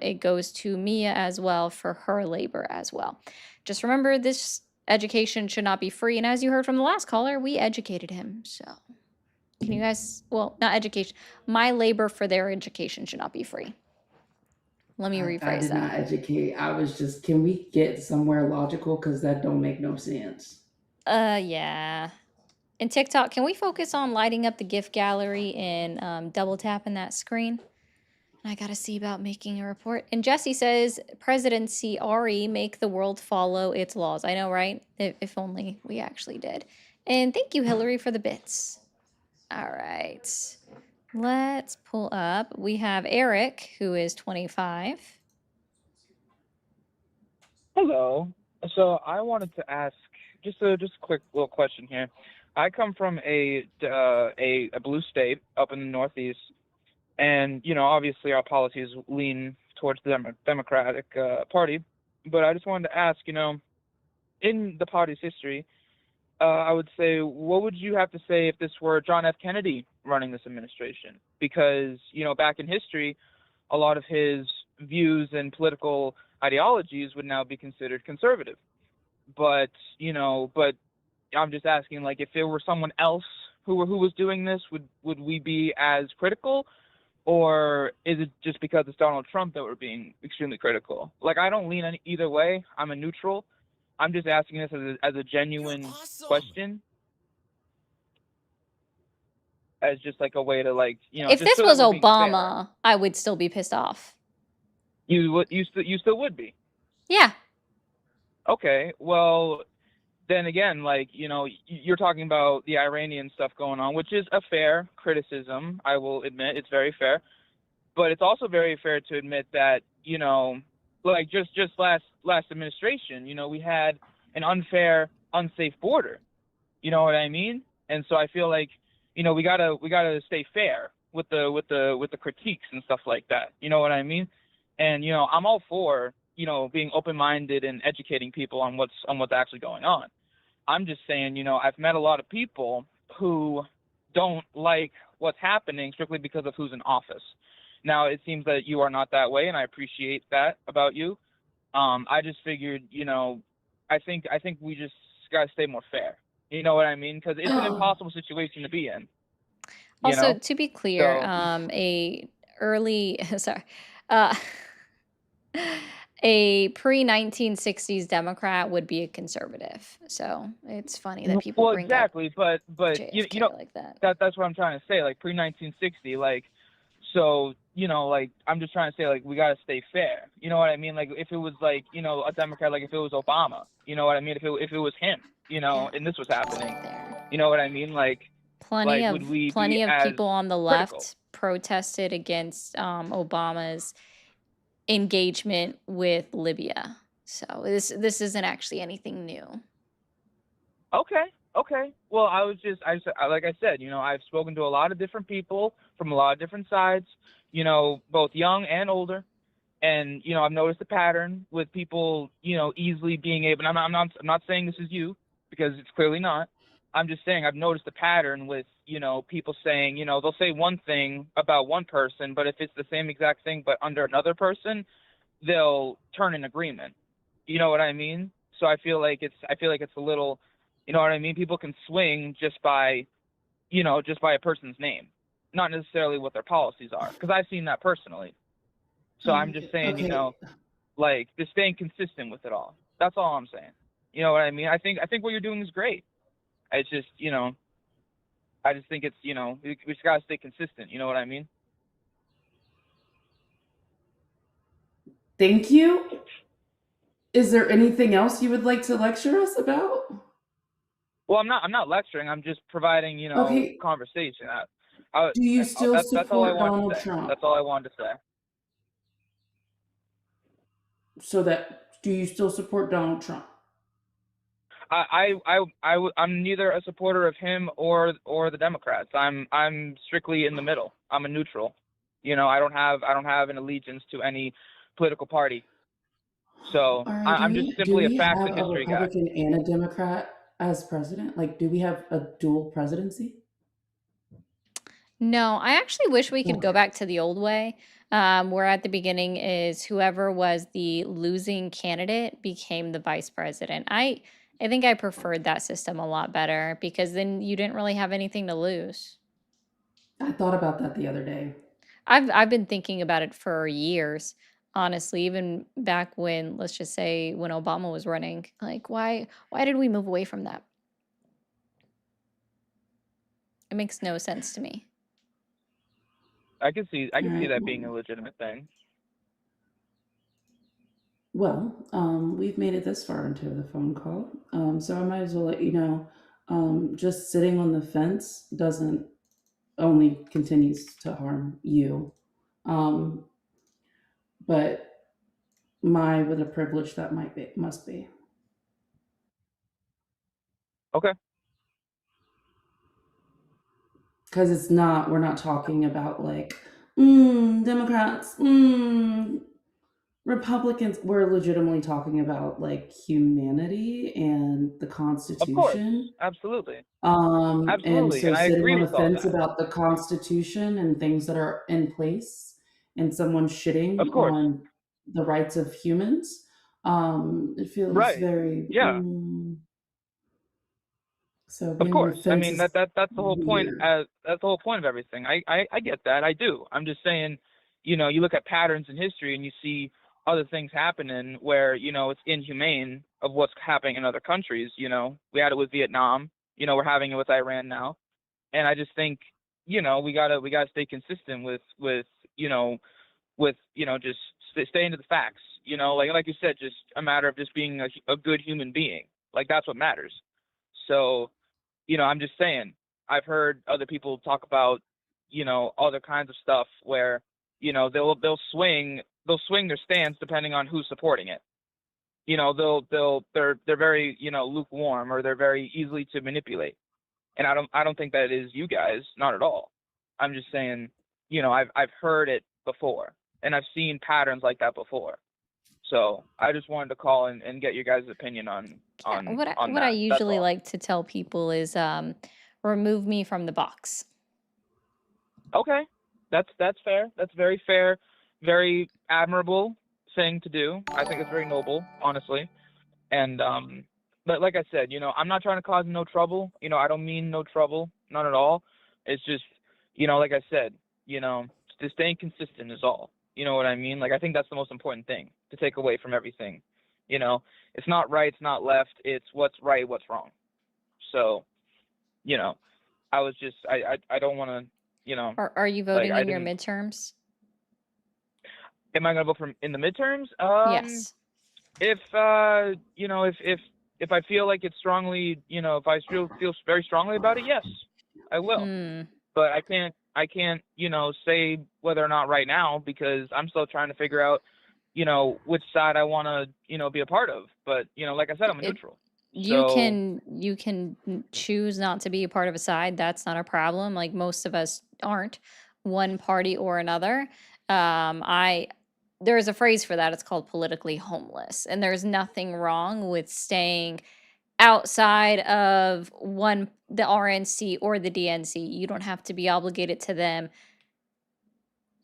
it goes to Mia as well for her labor as well. Just remember, this education should not be free. And as you heard from the last caller, we educated him. So can you guys, well, not education, my labor for their education should not be free. Let me I rephrase did not that. educate. I was just, can we get somewhere logical? Because that don't make no sense. Yeah. And TikTok, can we focus on lighting up the gift gallery and double tapping that screen? And I got to see about making a report. And Jesse says, Presidency Ari, make the world follow its laws. I know, right? If only we actually did. And thank you, Hillary, for the bits. All right. Let's pull up. We have Eric, who is 25. Hello. So I wanted to ask just a quick little question here. I come from a blue state up in the Northeast, and obviously our policies lean towards the Democratic Party. But I just wanted to ask, in the party's history, I would say, what would you have to say if this were John F. Kennedy running this administration? Because back in history, a lot of his views and political ideologies would now be considered conservative. But I'm just asking, like, if there were someone else who was doing this, would we be as critical, or is it just because it's Donald Trump that we're being extremely critical? Like, I don't lean either way. I'm a neutral. I'm just asking this as a You're genuine awesome. question, as just like a way to, like, If just this so that was we're being fair. Obama, I would still be pissed off. You still would be. Yeah. Okay, well, then again, like, you're talking about the Iranian stuff going on, which is a fair criticism. I will admit it's very fair, but it's also very fair to admit that, like just last administration, we had an unfair, unsafe border. You know what I mean? And so I feel like, we gotta stay fair with the critiques and stuff like that. You know what I mean? And I'm all for being open-minded and educating people on what's actually going on. I'm just saying, I've met a lot of people who don't like what's happening strictly because of who's in office. Now, it seems that you are not that way, and I appreciate that about you. I just figured, I think we just gotta stay more fair. You know what I mean? Because it's an impossible situation to be in. Also, to be clear, So a early sorry, uh, a pre-1960s Democrat would be a conservative. So it's funny that people well, bring up exactly, but JFK like that. that's what I'm trying to say. Like pre-1960, like, so like, I'm just trying to say, like, we gotta stay fair. You know what I mean? Like, if it was like a Democrat, like if it was Obama, you know what I mean? If it was him, Yeah, and this was just happening, right there. you know what I mean? Like Plenty would of we plenty be of as people on the critical? left protested against Obama's engagement with Libya. So this isn't actually anything new. Okay. Well, like I said, I've spoken to a lot of different people from a lot of different sides, both young and older, and I've noticed a pattern with people, easily being able. And I'm not saying this is you, because it's clearly not. I'm just saying I've noticed a pattern with people saying, they'll say one thing about one person, but if it's the same exact thing but under another person, they'll turn in agreement. You know what I mean? So I feel like it's a little, you know what I mean? People can swing just by a person's name, not necessarily what their policies are, because I've seen that personally. So I'm just saying, Okay. like, just staying consistent with it all. That's all I'm saying. You know what I mean? I think what you're doing is great. It's just, I just think it's, we just gotta stay consistent. You know what I mean? Thank you. Is there anything else you would like to lecture us about? Well, I'm not lecturing. I'm just providing, Okay. conversation. Do you still That's all I support wanted Donald to say. Trump? That's all I wanted to say. Do you still support Donald Trump? I'm neither a supporter of him or the Democrats. I'm strictly in the middle. I'm a neutral. I don't have an allegiance to any political party. So All right. I'm just Do simply a we facts have and a history guy. Republican and a Democrat as president? Like, do we have a dual presidency? No, I actually wish we could go Okay. back to the old way, where at the beginning is whoever was the losing candidate became the vice president. I think I preferred that system a lot better because then you didn't really have anything to lose. I thought about that the other day. I've been thinking about it for years, honestly, even back when, let's just say, when Obama was running. Like, why did we move away from that? It makes no sense to me. I can see Alright, that being a legitimate thing. well, we've made it this far into the phone call, so I might as well let you know, just sitting on the fence doesn't only continues to harm you. Um, but my with a privilege that might be must be. Okay. Because it's not we're not talking about like Democrats, Republicans. We're legitimately talking about like humanity and the Of course. Constitution. Absolutely. And Absolutely. so And I sitting agree on with the all fence that. about the Constitution and things that are in place and someone Of shitting course. on the rights of humans, it feels Right. very, Yeah. so Of being on the course. I fence mean is that's the whole point. weird. That's the whole point of everything. I get that. I do. I'm just saying, you know, you look at patterns in history and you see other things happening where, you know, it's inhumane of what's happening in other countries. You know, we had it with Vietnam. You know, we're having it with Iran now. And I just think, you know, we gotta stay consistent with you know just staying to the facts. You know, like you said, just a matter of just being a good human being. Like that's what matters. So, you know, I'm just saying, I've heard other people talk about, you know, other kinds of stuff where, you know, they'll swing their stance depending on who's supporting it. You know, they're very, you know, lukewarm, or they're very easily to manipulate. And I don't think that is you guys, not at all. I'm just saying, you know, I've heard it before, and I've seen patterns like that before. So I just wanted to call and get your guys' opinion on Yeah, on what I, on what I that. That's usually all. like to tell people is remove me from the box. Okay, that's fair. That's very fair, very admirable thing to do. I think it's very noble, honestly. And but like I said, you know, I'm not trying to cause no trouble. You know, I don't mean no trouble, not at all. It's just, you know, like I said, you know, just staying consistent is all. You know what I mean? Like I think that's the most important thing to take away from everything. You know, it's not right, it's not left, it's what's right, what's wrong. So, you know, I don't want to, you know, Are you like voting I in your didn't. midterms? Am I gonna vote for in the midterms? Yes. If you know, if I feel like it's strongly, you know, if I feel very strongly about it, yes, I will. Hmm. But I can't, you know, say whether or not right now, because I'm still trying to figure out, you know, which side I want to, you know, be a part of. But you know, like I said, I'm a It neutral. you So can choose not to be a part of a side. That's not a problem. Like most of us aren't one party or another. I There is a phrase for that. It's called politically homeless, and there's nothing wrong with staying outside of the RNC or the DNC. You don't have to be obligated to them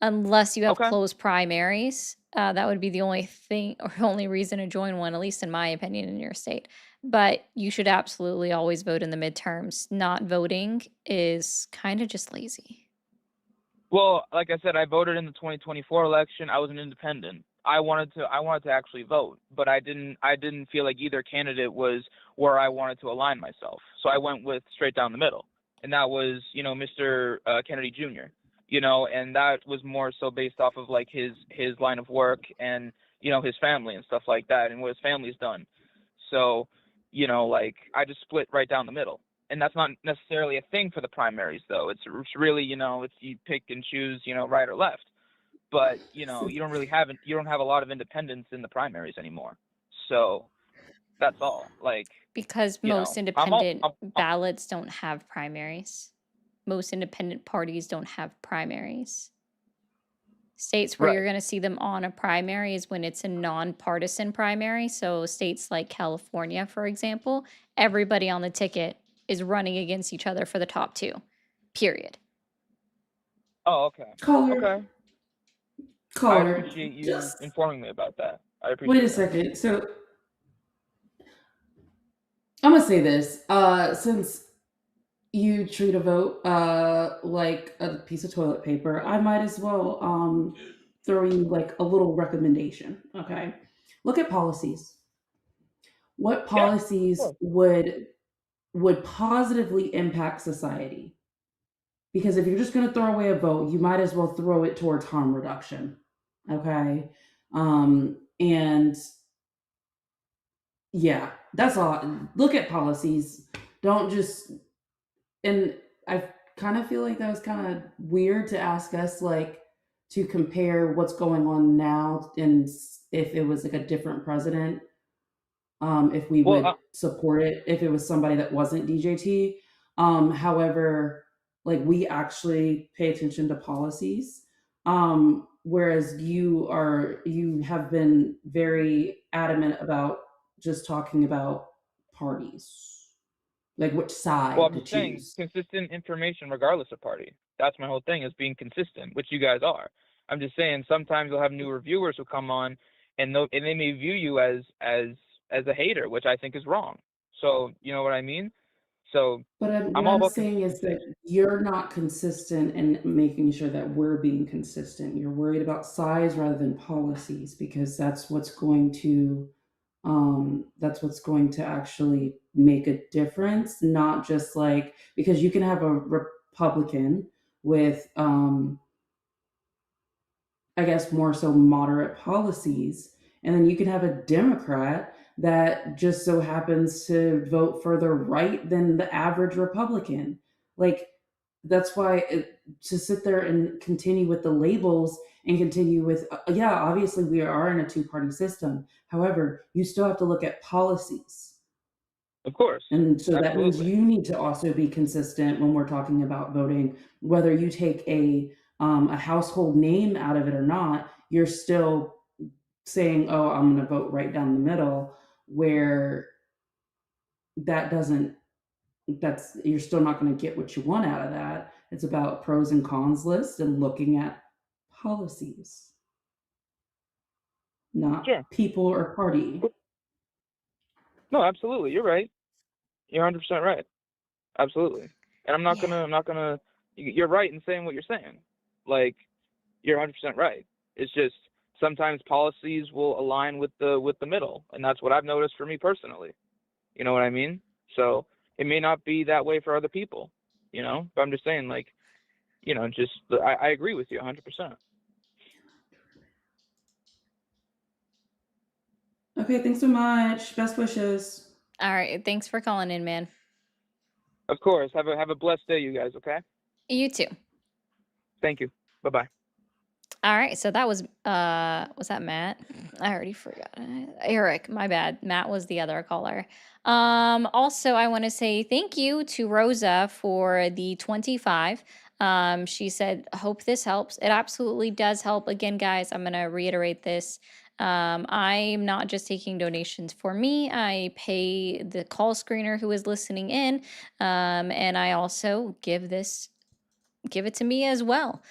unless you have okay. closed primaries. That would be the only thing or only reason to join one, at least in my opinion, in your state. But you should absolutely always vote in the midterms. Not voting is kind of just lazy. Well, like I said, I voted in the 2024 election. I was an independent. I wanted to actually vote, but I didn't feel like either candidate was where I wanted to align myself. So I went with straight down the middle. And that was, you know, Mr. Kennedy Jr. You know, and that was more so based off of like his line of work and, you know, his family and stuff like that, and what his family's done. So, you know, like I just split right down the middle. And that's not necessarily a thing for the primaries, though. It's really, you know, it's you pick and choose, you know, right or left. But you know, you don't have a lot of independents in the primaries anymore. So that's all. Like, Because you most know, I'm all independent ballots don't have primaries. Most independent parties don't have primaries. States where you're right. going to see them on a primary is when it's a nonpartisan primary. So, states like California, for example, everybody on the ticket is running against each other for the top two, period. Oh, okay. Caller, Okay. I caller, appreciate you just informing me about that. I wait a appreciate that. second. So I'm gonna say this. Since you treat a vote like a piece of toilet paper, I might as well throw you like a little recommendation. Okay, look at policies. What Yeah. policies Sure. would positively impact society? because if you're just going to throw away a vote, you might as well throw it towards harm reduction. Okay. And yeah, that's all. Look at policies. Don't just, and I kind of feel like that was kind of weird to ask us, like, to compare what's going on now and if it was like a different president, if we Well, would support it if it was somebody that wasn't DJT. However, like, we actually pay attention to policies, whereas you have been very adamant about just talking about parties, like which well, side I'm to just saying choose. consistent information regardless of party. That's my whole thing, is being consistent, which you guys are. I'm just saying sometimes you'll have new reviewers who come on, and they may view you as a hater, which I think is wrong. So you know what I mean? So But I'm what all I'm about saying is consistency. that you're not consistent in making sure that we're being consistent. You're worried about size rather than policies, because that's what's going to actually make a difference. Not just like, because you can have a Republican with, I guess, more so moderate policies. And then you can have a Democrat that just so happens to vote further right than the average Republican. Like, that's why to sit there and continue with the labels and continue with, yeah, obviously we are in a two-party system. However, you still have to look at policies. Of course, And so that means absolutely. you need to also be consistent when we're talking about voting, whether you take a household name out of it or not. You're still saying, "Oh, I'm going to vote right down the middle," where that doesn't. That's you're still not going to get what you want out of that. It's about pros and cons list and looking at policies, not Sure. people or party. No, absolutely. You're right. You're 100% right. Absolutely. And Yeah. I'm not gonna. You're right in saying what you're saying. Like, you're 100% right. It's just sometimes policies will align with the middle, and that's what I've noticed for me personally. You know what I mean? So it may not be that way for other people. But I'm just saying, like, just I agree with you 100%. Okay, thanks so much. Best wishes. All right. Thanks for calling in, man. Of course. Have a blessed day, you guys. Okay. You too. Thank you. Bye bye. All right. So that was that Matt? I already forgot. Eric, my bad. Matt was the other caller. Also I want to say thank you to Rosa for the 25. She said, "Hope this helps." It absolutely does help. Again, guys, I'm going to reiterate this. I'm not just taking donations for me. I pay the call screener who is listening in, and I also give it to me as well,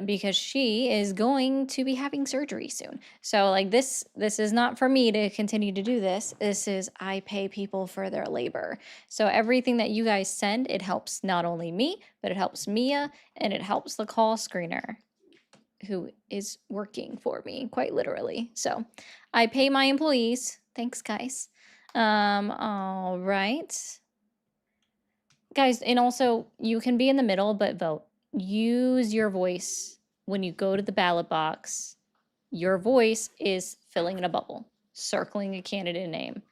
because she is going to be having surgery soon. So like this is not for me to continue to do this. This is, I pay people for their labor. So everything that you guys send, it helps not only me, but it helps Mia, and it helps the call screener who is working for me, quite literally. So I pay my employees. Thanks, guys. All right. Guys, and also you can be in the middle but vote. Use your voice when you go to the ballot box. Your voice is filling in a bubble, circling a candidate name.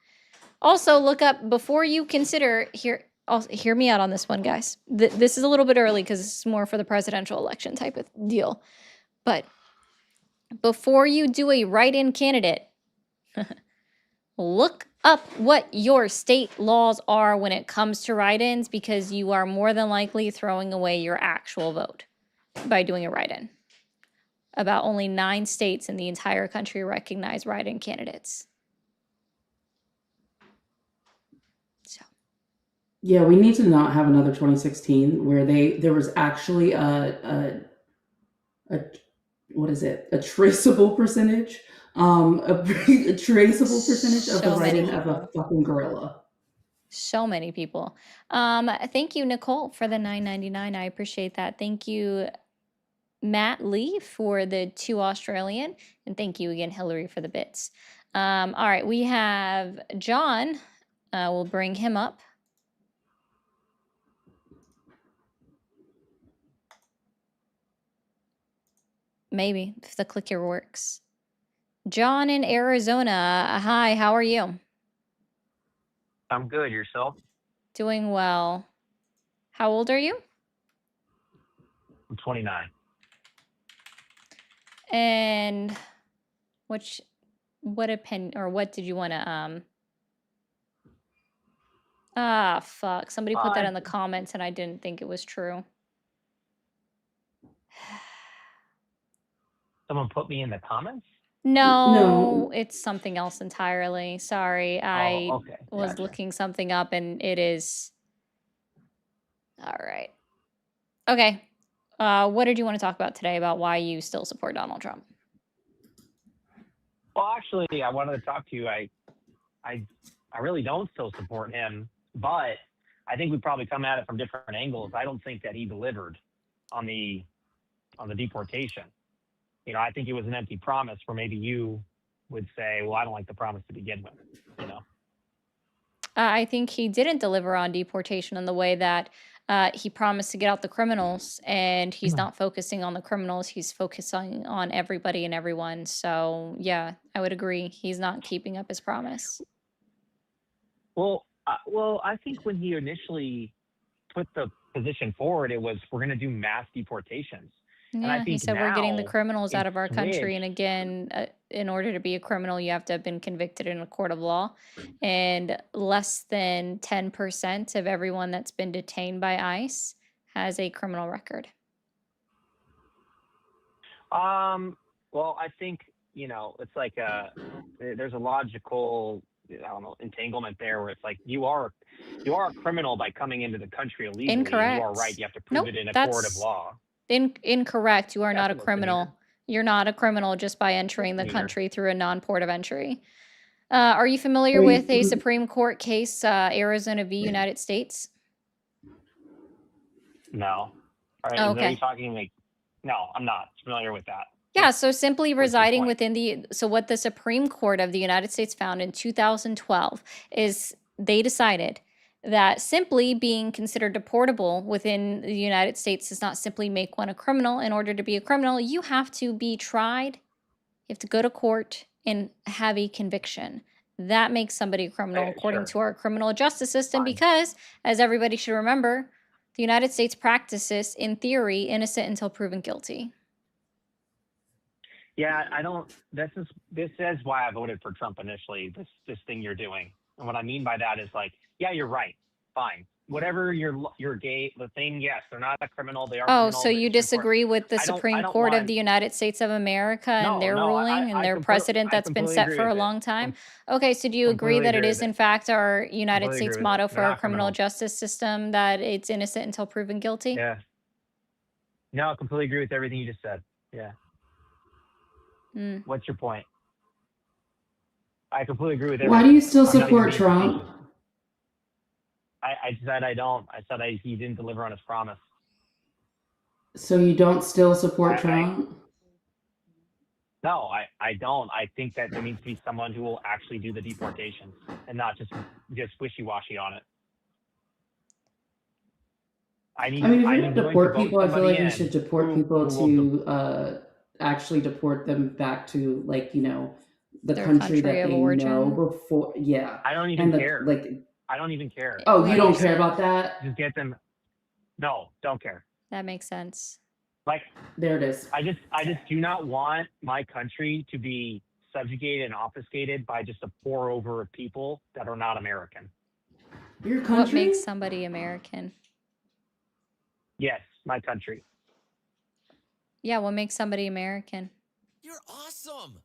Also, look up before you consider here. Also, hear me out on this one, guys. This is a little bit early because this is more for the presidential election type of deal. But before you do a write-in candidate, look up what your state laws are when it comes to write-ins, because you are more than likely throwing away your actual vote by doing a write-in. About only 9 states in the entire country recognize write-in candidates. So, Yeah, we need to not have another 2016 where there was actually a what is it, a traceable percentage, a traceable percentage of the so many write-in of a people. fucking gorilla. So many people. Thank you, Nicole, for the $9.99. I appreciate that. Thank you, Matt Lee, for the 2 Australian, and thank you again, Hillary, for the bits. All right, we have John. We'll bring him up. Maybe if the clicker works. John in Arizona. Hi, how are you? I'm good. Yourself? Doing well. How old are you? I'm 29. And what opinion or what did you want to fuck. Somebody put that in the comments and I didn't think it was true. Someone put me in the comments? No, it's something else entirely. Sorry. I okay. was Gotcha. looking something up and it is. All right. Okay. What did you want to talk about today about why you still support Donald Trump? Well, actually, I wanted to talk to you. I really don't still support him, but I think we probably come at it from different angles. I don't think that he delivered on the deportation. You know, I think it was an empty promise where maybe you would say, well, I don't like the promise to begin with, you know. I think he didn't deliver on deportation in the way that he promised to get out the criminals, and he's not focusing on the criminals. He's focusing on everybody and everyone. So, yeah, I would agree. He's not keeping up his promise. Well, I think when he initially put the position forward, it was we're going to do mass deportations. And I Yeah, he think said we're getting the now criminals out it's of our country. switched. And again, in order to be a criminal, you have to have been convicted in a court of law. And less than 10% of everyone that's been detained by ICE has a criminal record. Well, I think, you know, it's like there's a logical, I don't know, entanglement there where it's like you are a criminal by coming into the country illegally. Incorrect. And you are right. You have to prove it in a court of law. Incorrect. You are not a That's what I'm criminal. You're not a criminal just by entering the Neither. country through a non-port of entry. Are you familiar Wait, with a who- Supreme Court case, Arizona v. United States? No. All right. Oh, Are you okay. talking like, no, I'm not familiar with that. Yeah, so simply What's your residing point? within so what the Supreme Court of the United States found in 2012 is they decided that simply being considered deportable within the United States does not simply make one a criminal. In order to be a criminal, you have to be tried, you have to go to court and have a conviction. That makes somebody a criminal according Sure. to our criminal justice system Fine. because, as everybody should remember, the United States practices, in theory, innocent until proven guilty. Yeah, I don't. This is why I voted for Trump initially. This thing you're doing, and what I mean by that is like, yeah, you're right. Fine, whatever you're gay. The thing, yes, they're not a criminal. They are. Oh, criminals. so you disagree with the I don't Supreme Court Court of want- the United States of America and their No, ruling and their precedent I that's been completely set agree for a with it. long time? Okay, so do you agree Completely that it agree is with in it. fact our United Completely States agree with motto it. for They're our not criminal criminals. justice system that it's innocent until proven guilty? Yeah. No, I completely agree with everything you just said. Yeah. Mm. What's your point? I completely agree with Why everything. do you still I'm not even support being Trump? facetious. I said I don't. I said he didn't deliver on his promise. So you don't still support I- Trump? No, I don't. I think that there needs to be someone who will actually do the deportations and not just wishy-washy on it. I mean, if you're I'm going to willing to deport vote people, I feel somebody like you in should deport who people will to actually deport them back to, like, you know, the Their country country that of they know origin. before. Yeah. I don't even And care. like, I don't even care. oh, That you don't makes care sense. about that? Just get them. No, don't care. That makes sense. Like, There it is. I just do not want my country to be subjugated and obfuscated by just a pour over of people that are not American. Your What country? makes somebody American? Yes, my country. Yeah, what makes somebody American? You're awesome.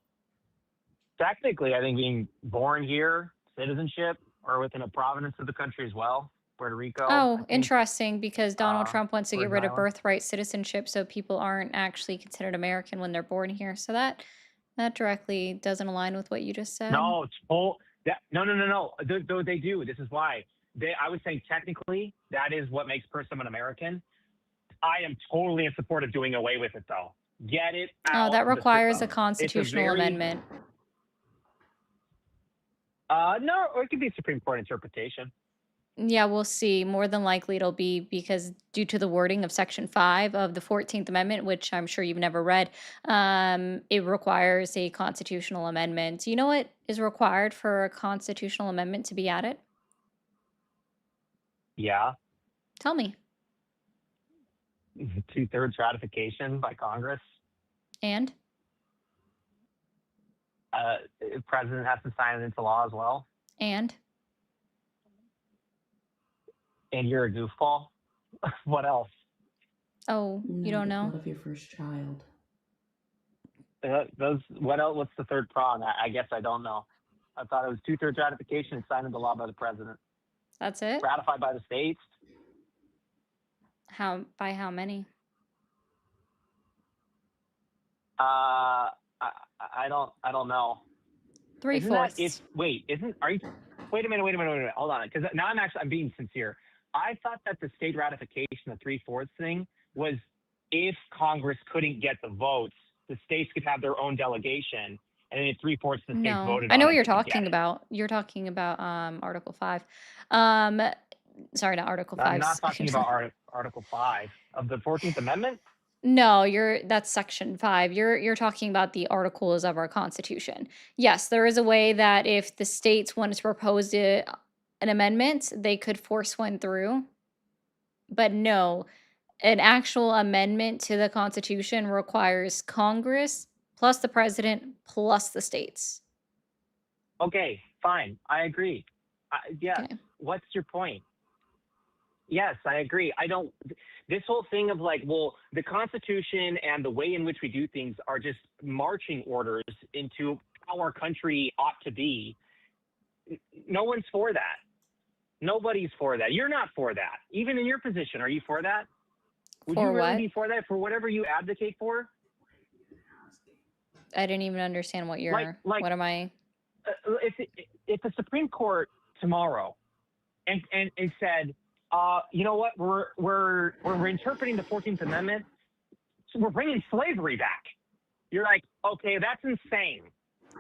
Technically, I think being born here, citizenship, or within a province of the country as well, Puerto Rico. I Oh, think. interesting, because Donald Uh, Trump wants to get Virgin rid of Islands. birthright citizenship so people aren't actually considered American when they're born here. So that directly doesn't align with what you just said. No, it's full. No. Though they do. This is why. I would say technically that is what makes someone American. I am totally in support of doing away with it, though. Get it out. Oh, that of the requires a system. constitutional very- amendment. No, or it could be a Supreme Court interpretation. Yeah, we'll see. More than likely it'll be because due to the wording of Section 5 of the 14th Amendment, which I'm sure you've never read, it requires a constitutional amendment. Do you know what is required for a constitutional amendment to be added? Yeah, Tell me. 2/3 ratification by Congress. And? The president has to sign it into law as well. And? And you're a goofball. What else? Oh, you No, don't the know? blood of your first child. What else? What's the third prong? I guess I don't know. I thought it was 2/3 ratification and signed into law by the president, That's it? ratified by the states. By how many? I don't know. Three Isn't that fourths. wait a minute, hold on, because now I'm being sincere. I thought that the state ratification, the 3/4 thing, was if Congress couldn't get the votes, the states could have their own delegation, and then 3/4 of the states No, voted I know on what it you're to get talking it. about. You're talking about Article 5. Um, sorry, not Article I'm 5. not talking about Article 5 of the 14th Amendment. No, that's Section 5. You're talking about the articles of our Constitution. Yes, there is a way that if the states wanted to propose an amendment, they could force one through. But no, an actual amendment to the Constitution requires Congress plus the president plus the states. Okay, fine. I agree. Yes. Okay. What's your point? Yes, I agree. This whole thing of like, well, the Constitution and the way in which we do things are just marching orders into how our country ought to be. No one's for that. Nobody's for that. You're not for that. Even in your position, are you for that? Would For you really what? be for that, for whatever you advocate for? I didn't even understand what you're. What am I? If the Supreme Court tomorrow and said, you know what, we're interpreting the 14th Amendment, so we're bringing slavery back. You're like, okay, that's insane.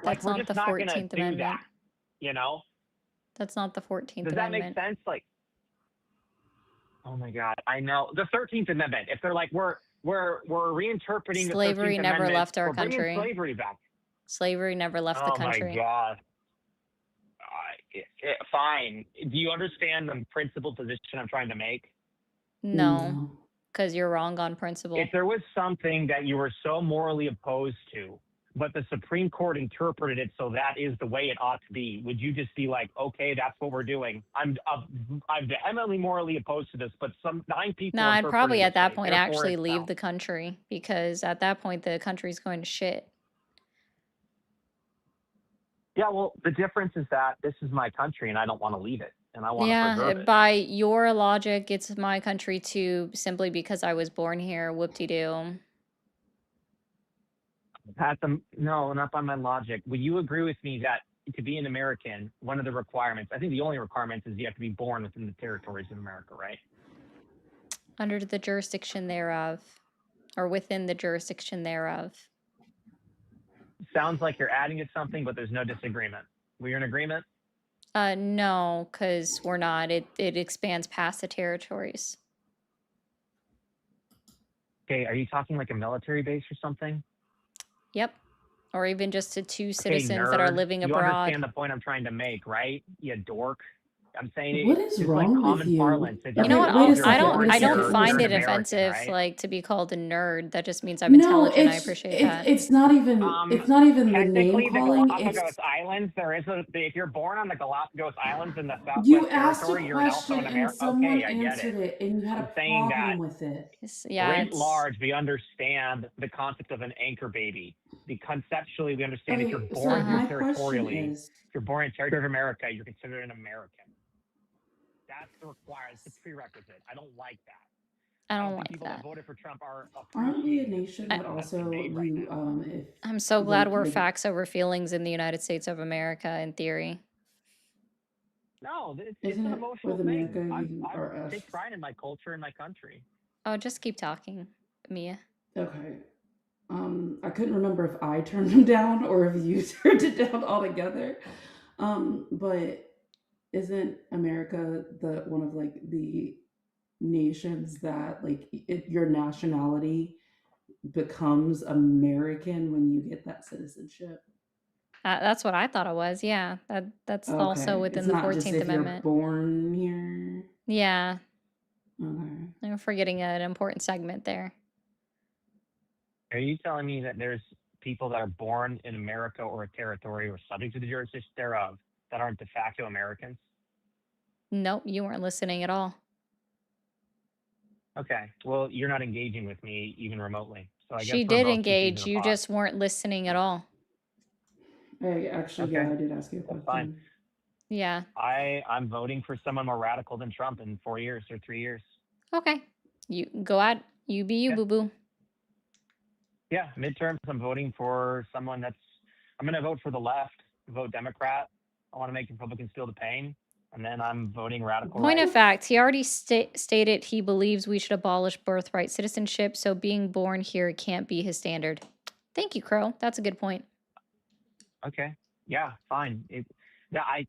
That's we're not just the not going to 14th do Amendment. that. You know? That's not the 14th Does that Amendment. make sense? Like, oh my God, I know the 13th Amendment. If they're like, we're reinterpreting Slavery the 13th never Amendment, left our we're bringing country. slavery back. Slavery never left the Oh my country. God. Fine. Do you understand the principled position I'm trying to make? No, because you're wrong on principle. If there was something that you were so morally opposed to, but the Supreme Court interpreted it so that is the way it ought to be, would you just be like, okay, that's what we're doing? I'm vehemently morally opposed to this, but 9 people. No, I'd interpret probably it at this that way, point therefore actually it's leave out. the country, because at that point the country's going to shit. Yeah, well, the difference is that this is my country and I don't want to leave it, and I want to preserve it. By your logic, it's my country too, simply because I was born here. Whoop-de-doo. No, not by my logic. Would you agree with me that to be an American, one of the requirements, I think the only requirement is you have to be born within the territories of America, right? Under the jurisdiction thereof, or within the jurisdiction thereof. Sounds like you're adding to something, but there's no disagreement. We're in agreement? No, because we're not. It expands past the territories. Okay, are you talking like a military base or something? Yep. Or even just to two Okay, citizens that are nerd. living You abroad. understand the point I'm trying to make, right? You dork. I'm saying What it, is just wrong like with common you? parlance. It You Okay, know doesn't what? wait a mean I second, don't. wait a I don't second. find you're it an American, offensive, right? like to be called a nerd. That just means I'm No, intelligent. I appreciate that. it's not even the Technically, name the calling. Galapagos Islands, if you're born on the Galapagos Islands in the You Southwest asked a Territory, you're also question an and American. someone Okay, I get answered it. it, and you had I'm a saying that problem with it. writ large, we understand the concept of an anchor baby. Conceptually, we understand if you're Okay, so born my here question territorially, is, if you're born in territory of America, you're considered an American. That's the required. It's a prerequisite. I don't like that. I don't think like people that. that voted for Trump are aren't we a appreciating nation the that decision that's also been made right you now. if I'm so glad we're the facts over feelings in the United States of America, in theory. No, it's isn't an it emotional with America thing. you I are us? take pride in my culture and my country. Oh, just keep talking, Mia. Okay. I couldn't remember if I turned him down or if you turned it down altogether. But isn't America the one of like the nations that like your nationality becomes American when you get that citizenship? That's what I thought it was. Yeah, that's also Okay, it's within the not just 14th if you're Amendment. born here. Yeah, Okay. I'm forgetting an important segment there. Are you telling me that there's people that are born in America or a territory or subject to the jurisdiction thereof that aren't de facto Americans? Nope, you weren't listening at all. Okay. Well, you're not engaging with me even remotely. So I guess She we're did both two peas in engage, a you pod. just weren't listening at all. I actually, Okay. yeah, I did ask you a That's fine. question. Yeah. I'm voting for someone more radical than Trump in 4 years or 3 years. Okay. You go out. You be you, Yeah. boo boo. Yeah, midterms, I'm voting for someone I'm going to vote for the left, vote Democrat. I want to make Republicans feel the pain. And then I'm voting radical Point right. of fact, he already stated he believes we should abolish birthright citizenship, so being born here can't be his standard. Thank you, Crow. That's a good point. Okay. Yeah, fine. I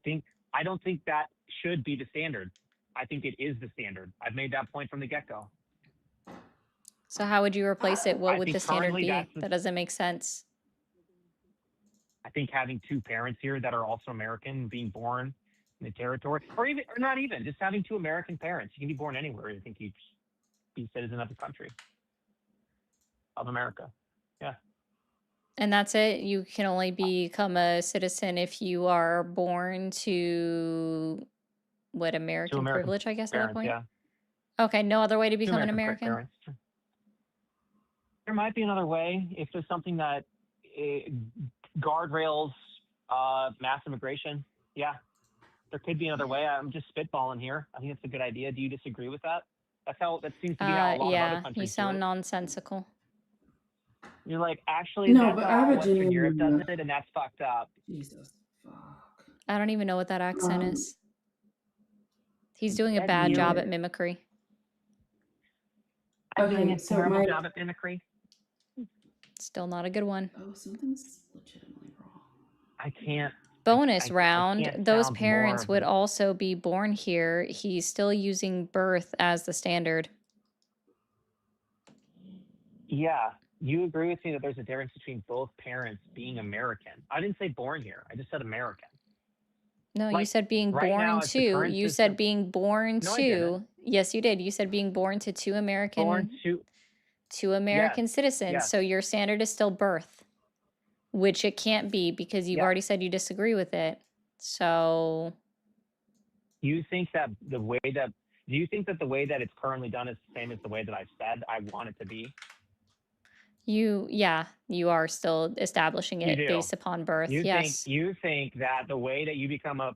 don't think that should be the standard. I think it is the standard. I've made that point from the get-go. So how would you replace it? What I would think the standard currently be? That doesn't make sense. I think having two parents here that are also American, being born in the territory, or not even, just having two American parents. You can be born anywhere. I think you be a citizen of the country, of America. Yeah. And that's it? You can only become a citizen if you are born to what, American American privilege, I guess, at that parents. point? Yeah. Okay, no other way to Two become an American American? parents. There might be another way if there's something that guardrails mass immigration. Yeah, there could be another way. I'm just spitballing here. I think it's a good idea. Do you disagree with that? That seems to be how a lot of other Yeah, countries you do sound it. nonsensical. You're like, actually, No, that's but I how have a Western Europe does genuine. it, and that's fucked up. Jesus, fuck. I don't even know what that accent Um, is. He's doing a That's bad job you. at mimicry. I'm doing Okay, a so terrible my job at mimicry. Still not a good one. something's legitimately wrong. I can't. Bonus I round, can't those sound parents more, would but also be born here. He's still using birth as the standard. yeah, you agree with me that there's a difference between both parents being American. I didn't say born here. I just said American. No, you Like, said being right now, born it's the to. current You system. said being born No, I didn't. to. Yes, you did. You said being born to two Born American to American citizens. yes. So your standard is still birth, which it can't be because you've Yeah. already said you disagree with it. So You think that the way that do you think that the way that it's currently done is the same as the way that I've said I want it to be? you are still establishing You it do. based upon birth. You Yes. think that the way that you become a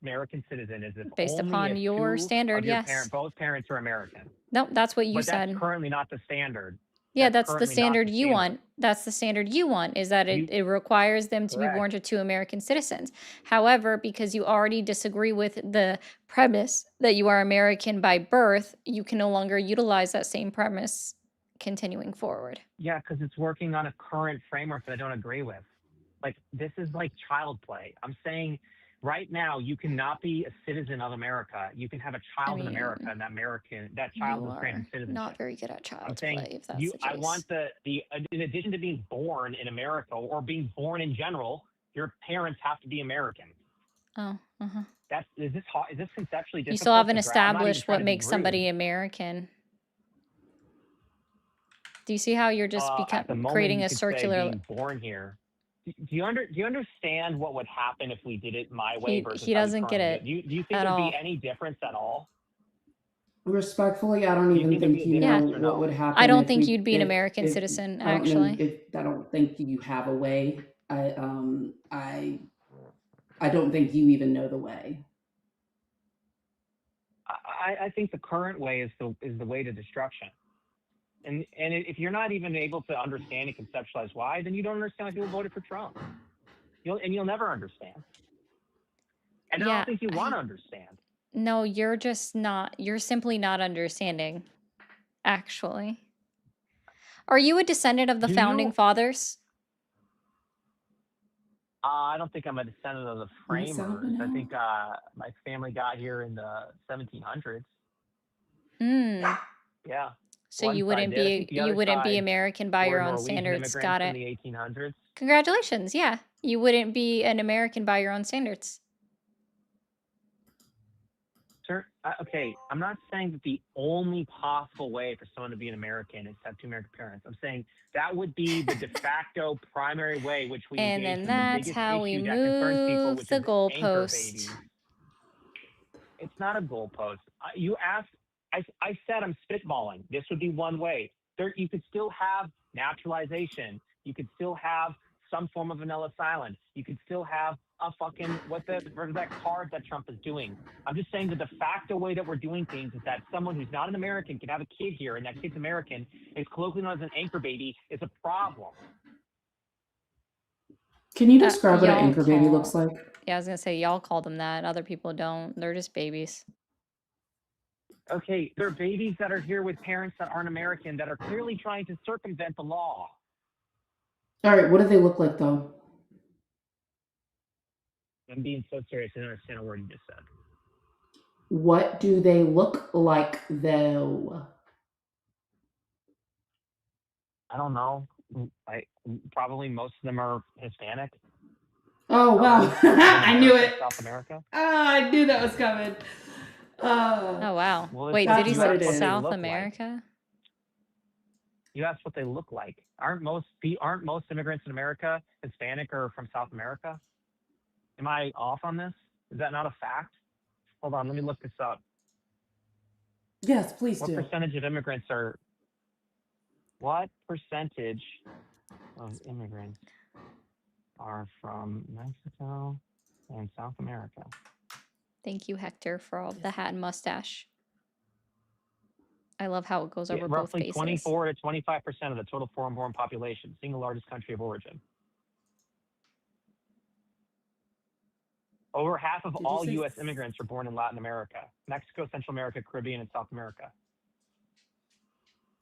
American citizen is if Based only upon if your two standard, of your yes. both parents are American. Nope, that's what you But that's said. currently not the standard. Yeah, That's that's the currently not standard the you standard. want. That's the standard you want, is that You it requires them to be born correct. to two American citizens. However, because you already disagree with the premise that you are American by birth, you can no longer utilize that same premise continuing forward. Yeah, because it's working on a current framework that I don't agree with. Like, this is like child play. I'm saying right now you cannot be a citizen of America. You can have a child in America, mean, and that child You is granted are citizenship. not very good at I'm child's saying play, if that's the I case. want the in addition to being born in America or being born in general, your parents have to be American. Oh, uh-huh. Is this conceptually difficult? You still haven't to grasp? I'm not even established trying what to be makes rude. somebody American. Do you see how you're just At the moment, creating you a could say circular? being born here. Do you understand what would happen if we did it my way versus He how we doesn't get currently it do? Do you think at there'd all. be any difference at all? Respectfully, I don't Do you even think there'd think be a you Yeah. know difference or what no? would happen I don't if think we you'd be an American if citizen, I don't know actually. if I don't think you have a way. I don't think you even know the way. I think the current way is the way to destruction. And if you're not even able to understand and conceptualize why, then you don't understand why people voted for Trump. You'll never understand. And I Yeah, don't think you want to understand. No, you're simply not understanding, actually. Are you a descendant of the Do founding you? fathers? I don't think I'm a descendant of the Are you selling framers. it I now? think my family got here in the 1700s. Mm. Yeah, So one you side wouldn't did. I be think the other side American by were your own Norwegian standards. immigrants Got from it. the 1800s. Congratulations. Yeah. You wouldn't be an American by your own standards. Sir, okay, I'm not saying that the only possible way for someone to be an American is to have two American parents. I'm saying that would be the de facto primary way which we And engage then with the that's biggest how we issue that concerns people, move which the is anchor goalpost. babies. It's not a goalpost. You asked, I said I'm spitballing. This would be one way. You could still have naturalization. You could still have some form of vanilla asylum. You could still have a fucking, what's that card that Trump is doing? I'm just saying the de facto way that we're doing things is that someone who's not an American can have a kid here, and that kid's American, is colloquially known as an anchor baby, is a problem. Can you describe what an y'all anchor baby call- looks like? Yeah, I was gonna say y'all call them that. Other people don't. They're just babies. Okay, they're babies that are here with parents that aren't American that are clearly trying to circumvent the law. All right, what do they look like though? I'm being so serious. I don't understand a word you just said. What do they look like though? I don't know. Probably most of them are Hispanic. Oh wow, I knew it. South America. I knew that was coming. Oh wow. Well, Wait, that's did he what say it is. South Look like. America? You asked what they look like. Aren't most immigrants in America Hispanic or from South America? Am I off on this? Is that not a fact? Hold on, let me look this up. Yes, please What do. percentage of immigrants are from Mexico and South America? Thank you, Hector, for all of the hat and mustache. I love how it goes over both Roughly faces. 24 to 25% of the total foreign-born population, single largest country of origin. Over half of Did you all say U.S. immigrants are born in Latin America, Mexico, Central America, Caribbean, and South America.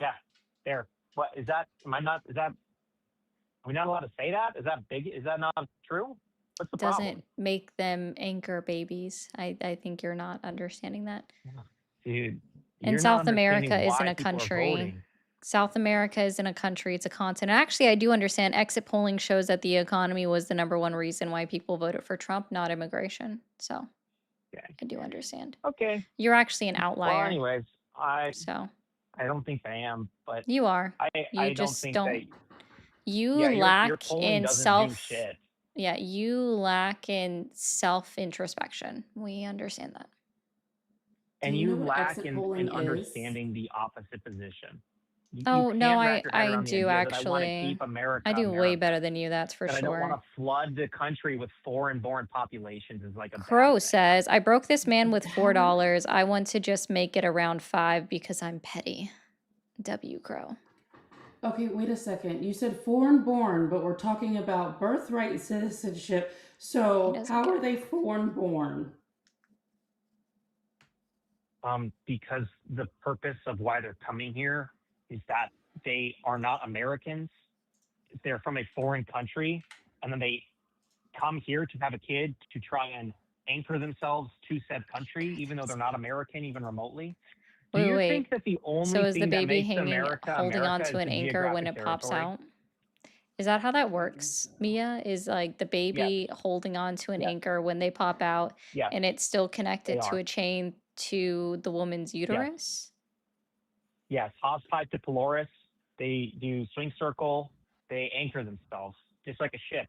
Yeah, there. What is that? Are we not allowed to say that? Is that big? Is that not true? What's the Doesn't problem? make them anchor babies. I think you're not understanding that. Dude, And you're South not understanding America isn't why a people are country. voting. South America isn't a country, it's a continent. Actually, I do understand. Exit polling shows that the economy was the number one reason why people voted for Trump, not immigration. So Okay. I do understand. Okay. You're actually an Well, outlier. anyways, So I don't think I am, but you are. I don't just think don't. that. You Yeah, your lack polling in doesn't self. do shit. Yeah, you lack in self introspection. We understand that. Do And you know you what lack exit in polling is? understanding the opposite position. You Oh can't no, wrap your head I around the do idea that I want to actually. keep America. I do way America, better than you. That's for that I don't want sure. to flood the country with foreign-born populations is like a bad Crow thing. says, I broke this man with How- $4. I want to just make it around 5 because I'm petty. W Crow. Okay, wait a second. You said foreign born, but we're talking about birthright citizenship. He So doesn't how are care. they foreign born? Because the purpose of why they're coming here is that they are not Americans. They're from a foreign country, and then they come here to have a kid to try and anchor themselves to said country, even though they're not American, even remotely. Do you Wait. think that the only So is the thing that baby makes hanging, America holding America onto is an the anchor when geographic it pops territory? out? Is that how that works, Mia? Is like the baby holding onto an Yes. anchor when they pop out, Yes, and it's still connected they to are. a chain to the woman's uterus? Yes, hosepipe to pylorus. They do swing circle. They anchor themselves, just like a ship,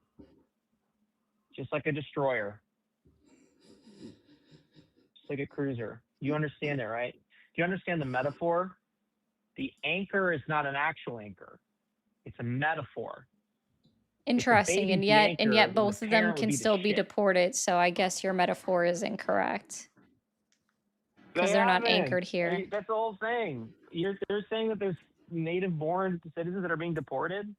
just like a destroyer, just like a cruiser. You understand that, right? Do you understand the metaphor? The anchor is not an actual anchor. It's a metaphor. Interesting, and baby's the yet anchor, then both the of them parent would can be the still be ship. deported. So I guess your metaphor is incorrect because they're not anchored here. That's the whole thing. They're saying that there's native-born citizens that are being deported.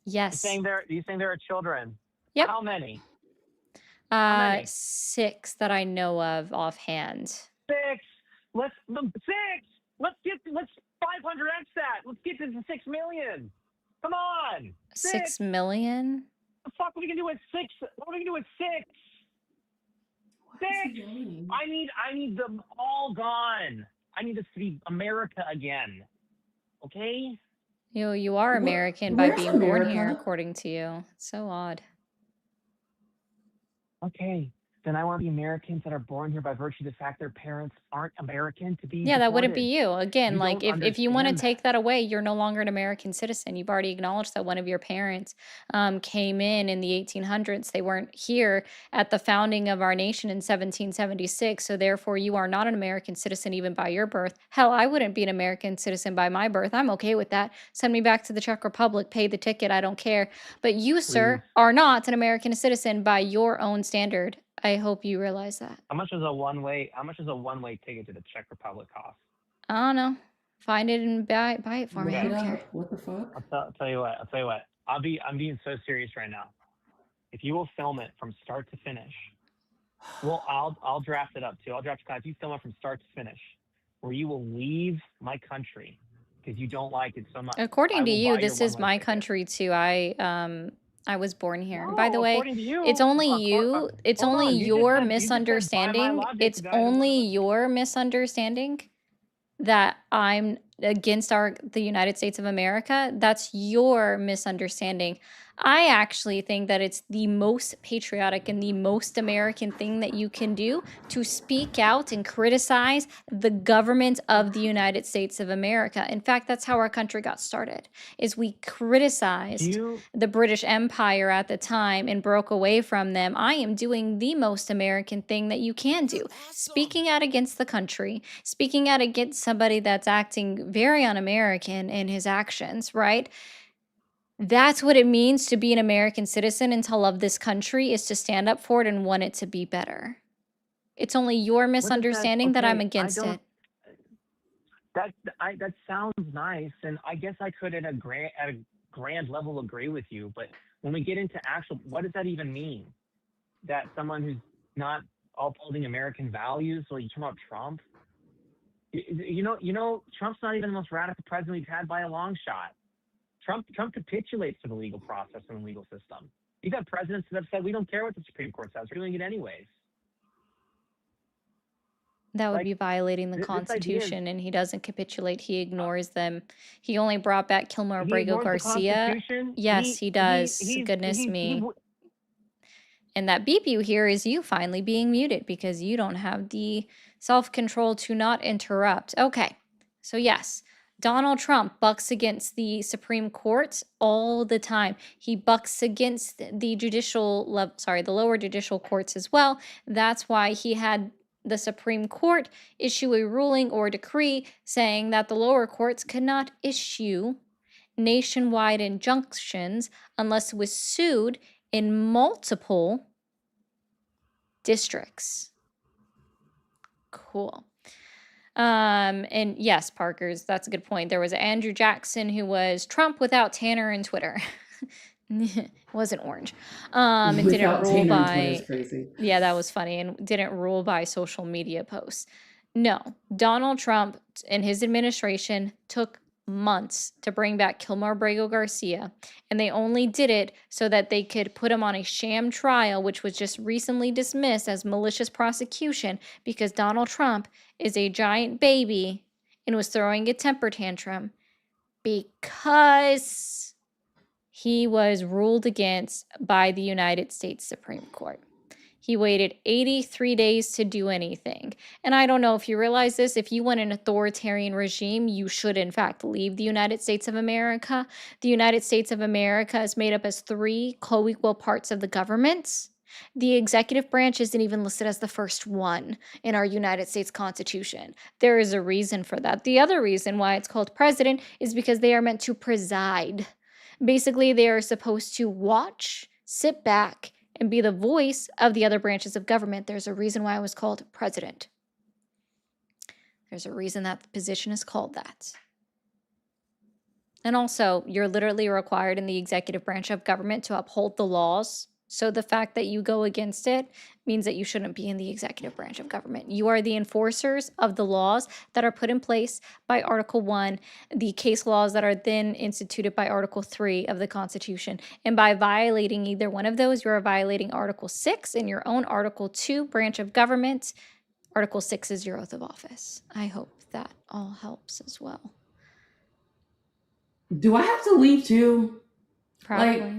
Yes. You're saying there are children. Yep. How many? How many? 6 that I know of offhand. 6. Let's 500x that. Let's get to 6 million. Come on. 6 million? The fuck are we gonna do with 6? What are we gonna do with 6? Why is he yelling? I need them all gone. I need this to be America again. Okay? You are Where- American by where's being born here, America? according to you. It's so odd. Okay. Then I want the Americans that are born here by virtue of the fact their parents aren't American to be Yeah, that wouldn't be deported. you. Again, You like don't if you want to understand take that. that away, you're no longer an American citizen. You've already acknowledged that one of your parents came in the 1800s. They weren't here at the founding of our nation in 1776. So therefore, you are not an American citizen even by your birth. Hell, I wouldn't be an American citizen by my birth. I'm okay with that. Send me back to the Czech Republic, pay the ticket. I don't care. But you, sir, Please. are not an American citizen by your own standard. I hope you realize that. How much does a one-way ticket to the Czech Republic cost? I don't know. Find it and buy it for me. Look I it don't care. up. What the fuck? I'll tell you what. I'm being so serious right now. If you will film it from start to finish, well, I'll draft it up too. I'll draft it. If you film it from start to finish, where you will leave my country because you don't like it so much. According to will you, buy your this is one-way my ticket. country too. I was born here. And by No, the way, according to you, it's only you. It's hold only on, you just your said by my misunderstanding. logic, It's the guy that was only like- your misunderstanding that I'm against the United States of America. That's your misunderstanding. I actually think that it's the most patriotic and the most American thing that you can do to speak out and criticize the government of the United States of America. In fact, that's how our country got started. Is we criticized You the British Empire at the time and broke away from them. I am doing the most American thing that you can do. You're awesome. Speaking out against the country, speaking out against somebody that's acting very un-American in his actions, right? That's what it means to be an American citizen and to love this country, is to stand up for it and want it to be better. It's only your misunderstanding that I'm okay, I against don't- it. that sounds nice, and I guess I could at a grand level agree with you. But when we get into actual, what does that even mean? That someone who's not upholding American values, or you talking about Trump? You know, Trump's not even the most radical president we've had by a long shot. Trump capitulates to the legal process and the legal system. You've got presidents that have said, we don't care what the Supreme Court says, we're doing it anyways. That would Like, be violating the this idea is- Constitution, and he doesn't capitulate. He ignores them. He only brought back Kilmer He Abrego ignores the Garcia. Constitution. Yes, he does. Goodness he- me. And that beep you hear is you finally being muted because you don't have the self-control to not interrupt. Okay, so yes, Donald Trump bucks against the Supreme Court all the time. He bucks against the the lower judicial courts as well. That's why he had the Supreme Court issue a ruling or decree saying that the lower courts could not issue nationwide injunctions unless it was sued in multiple districts. Cool. And yes, Parker's, that's a good point. There was Andrew Jackson who was Trump without Tanner and Twitter. It wasn't orange. It didn't Without rule Tanner and by Twitter's crazy. yeah, that was funny, and didn't rule by social media posts. No, Donald Trump and his administration took months to bring back Kilmer Abrego Garcia, and they only did it so that they could put him on a sham trial, which was just recently dismissed as malicious prosecution because Donald Trump is a giant baby and was throwing a temper tantrum because he was ruled against by the United States Supreme Court. He waited 83 days to do anything. And I don't know if you realize this, if you want an authoritarian regime, you should in fact leave the United States of America. The United States of America is made up as 3 co-equal parts of the government. The executive branch isn't even listed as the first one in our United States Constitution. There is a reason for that. The other reason why it's called president is because they are meant to preside. Basically, they are supposed to watch, sit back, and be the voice of the other branches of government. There's a reason why it was called president. There's a reason that the position is called that. And also, you're literally required in the executive branch of government to uphold the laws So the fact that you go against it means that you shouldn't be in the executive branch of government. You are the enforcers of the laws that are put in place by Article 1, the case laws that are then instituted by Article 3 of the Constitution. And by violating either one of those, you are violating Article 6 in your own Article 2 branch of government. Article 6 is your oath of office. I hope that all helps as well. Do I have to leave too? Probably. Like,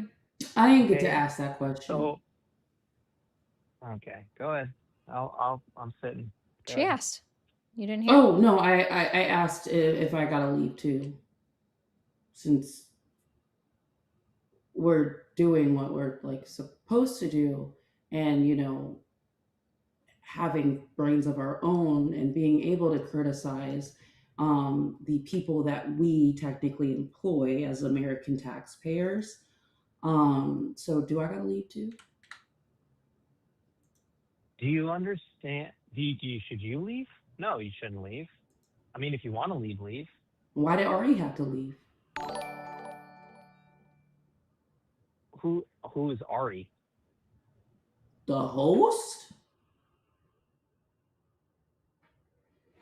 I didn't get to Okay. ask that question. So, okay, go ahead. I'm sitting. Go She ahead. asked. You didn't hear? Oh no, I asked if I gotta leave too, since we're doing what we're like supposed to do, and having brains of our own and being able to criticize the people that we technically employ as American taxpayers. So do I gotta leave too? Do you understand? Should you leave? No, you shouldn't leave. I mean, if you want to leave, leave. Why did Ari have to leave? Who is Ari? The host?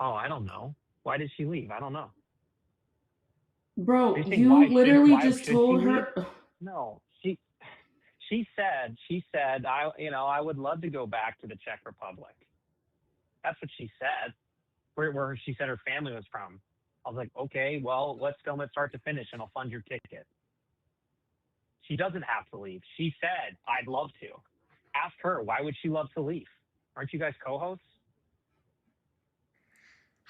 Oh, I don't know. Why did she leave? I don't know. Bro, Do you think you why literally should just she told leave? her. No, she said I would love to go back to the Czech Republic. That's what she said. Where she said her family was from. I was like, okay, well, let's film it start to finish, and I'll fund your ticket. She doesn't have to leave. She said, I'd love to. Ask her, why would she love to leave? Aren't you guys co-hosts?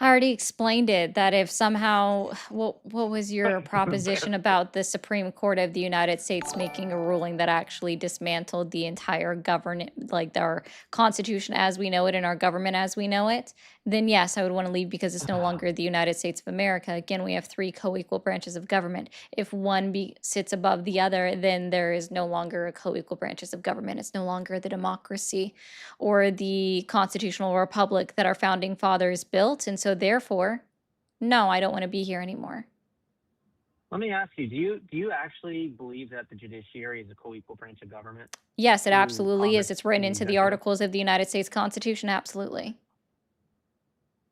I already explained it, that if somehow, what was your proposition about the Supreme Court of the United States making a ruling that actually dismantled the entire government, like our Constitution as we know it and our government as we know it? Then yes, I would want to leave because it's no longer the United States of America. Again, we have three co-equal branches of government. If one sits above the other, then there is no longer a co-equal branches of government. It's no longer the democracy or the constitutional republic that our founding fathers built. And so therefore, no, I don't want to be here anymore. Let me ask you, do you actually believe that the judiciary is a co-equal branch of government? Yes, it To absolutely is. Congress It's written and the into the executive? Articles of the United States Constitution. Absolutely.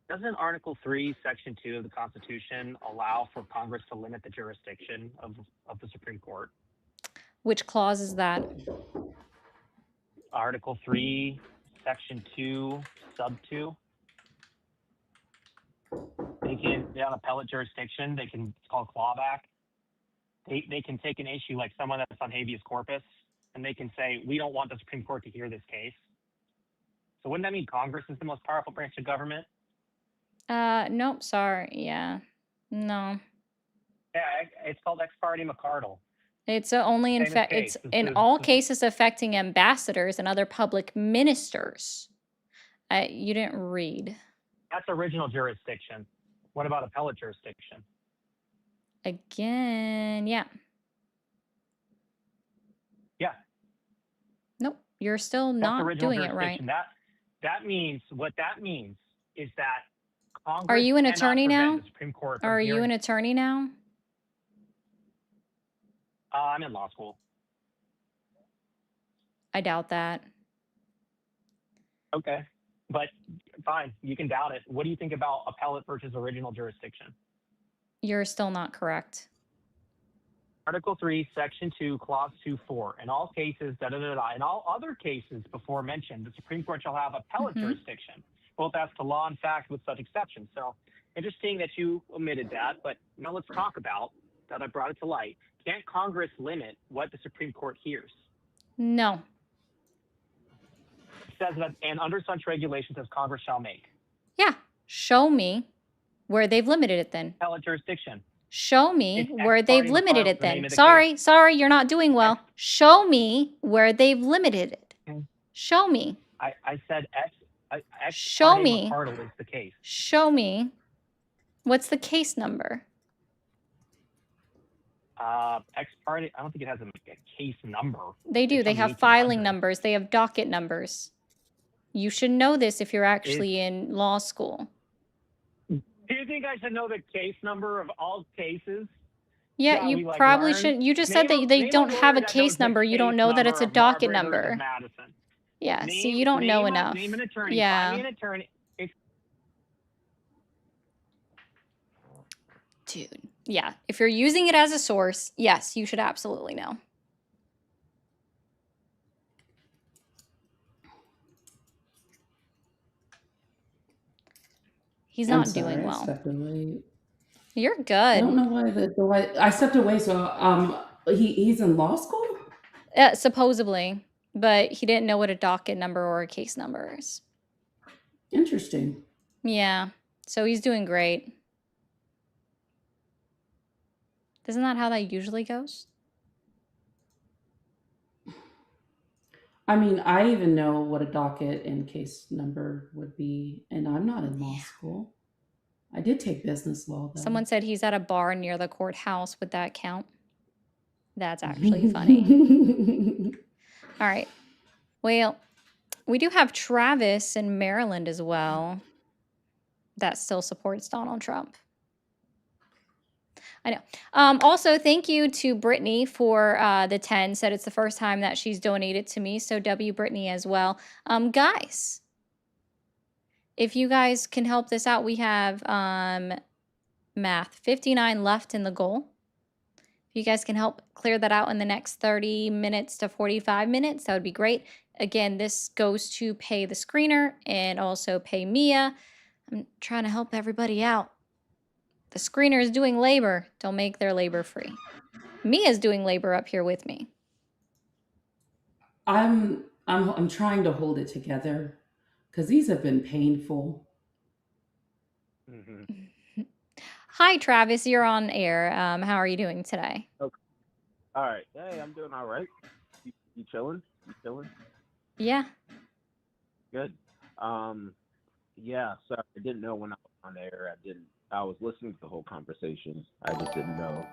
Doesn't Article 3, Section 2 of the Constitution allow for Congress to limit the jurisdiction of the Supreme Court? Which clause is that? Article 3, Section 2, Sub 2. They have appellate jurisdiction. It's called clawback. They can take an issue like someone that's on habeas corpus, and they can say, we don't want the Supreme Court to hear this case. So wouldn't that mean Congress is the most powerful branch of government? Nope, sorry. Yeah. No. Yeah, it's called ex parte Macardal. It's only in Famous fact case. it's in all cases affecting ambassadors and other public ministers. You didn't read. That's original jurisdiction. What about appellate jurisdiction? Again, yeah. Yeah, Nope. You're still that's not original doing it right. jurisdiction. What that means is that Congress Are you an cannot attorney prevent now? the Supreme Court from Are you hearing- an attorney now? I'm in law school. I doubt that. Okay, but fine, you can doubt it. What do you think about appellate versus original jurisdiction? You're still not correct. Article 3, Section 2, Clause 2(4). In all cases, in all other cases before mentioned, the Supreme Court shall have appellate jurisdiction, both as to law and fact with such exceptions. So interesting that you omitted that, but now let's talk about that. I brought it to light. Can't Congress limit what the Supreme Court hears? No. It says that, and under such regulations as Congress shall make. Yeah. Show me where they've limited it then. Appellate jurisdiction. Show me It's where ex they've parte limited Macardal, it the name then. of the Sorry, you're not doing well. Show me where they've limited it. Okay. Show me. I said ex Show parte me. Macardal is the case. Show me. What's the case number? Ex parte, I don't think it has a case number. They do. It's They from the have filing 1800s. numbers. They have docket numbers. You should know this if you're actually in law school. Do you think I should know the case number of all cases? Yeah, Yeah, you we like probably learned. shouldn't. You just said that they Name a don't have lawyer a that knows case the number. You don't case know that it's number a of docket Marbury versus number. Madison. Yeah, see, you don't know Name enough. an attorney. Find me Yeah, an attorney. dude. Yeah, if you're using it as a source, yes, you should absolutely know. He's I'm not doing sorry, I well. stepped away. You're I don't good. know why the light. I stepped away, so he's in law school. Supposedly, but he didn't know what a docket number or a case number is. Interesting. Yeah, so he's doing great. Isn't that how that usually goes? I mean, I even know what a docket and case number would be, and I'm not in law school. I did take business law though. Someone said he's at a bar near the courthouse. Would that count? That's actually funny. All right. Well, we do have Travis in Maryland as well that still supports Donald Trump. I know. Also, thank you to Brittany for the 10. Said it's the first time that she's donated to me. So, W. Brittany as well. Guys, if you guys can help this out, we have math 59 left in the goal. If you guys can help clear that out in the next 30 minutes to 45 minutes, that would be great. Again, this goes to pay the screener and also pay Mia. I'm trying to help everybody out. The screener is doing labor. Don't make their labor free. Mia's doing labor up here with me. I'm trying to hold it together because these have been painful. Hi, Travis. You're on air. How are you doing today? Okay. All right. Hey, I'm doing all right. You chilling? You chilling? Yeah. Good. Yeah. Sorry, I didn't know when I was on air. I was listening to the whole conversation. I just didn't know.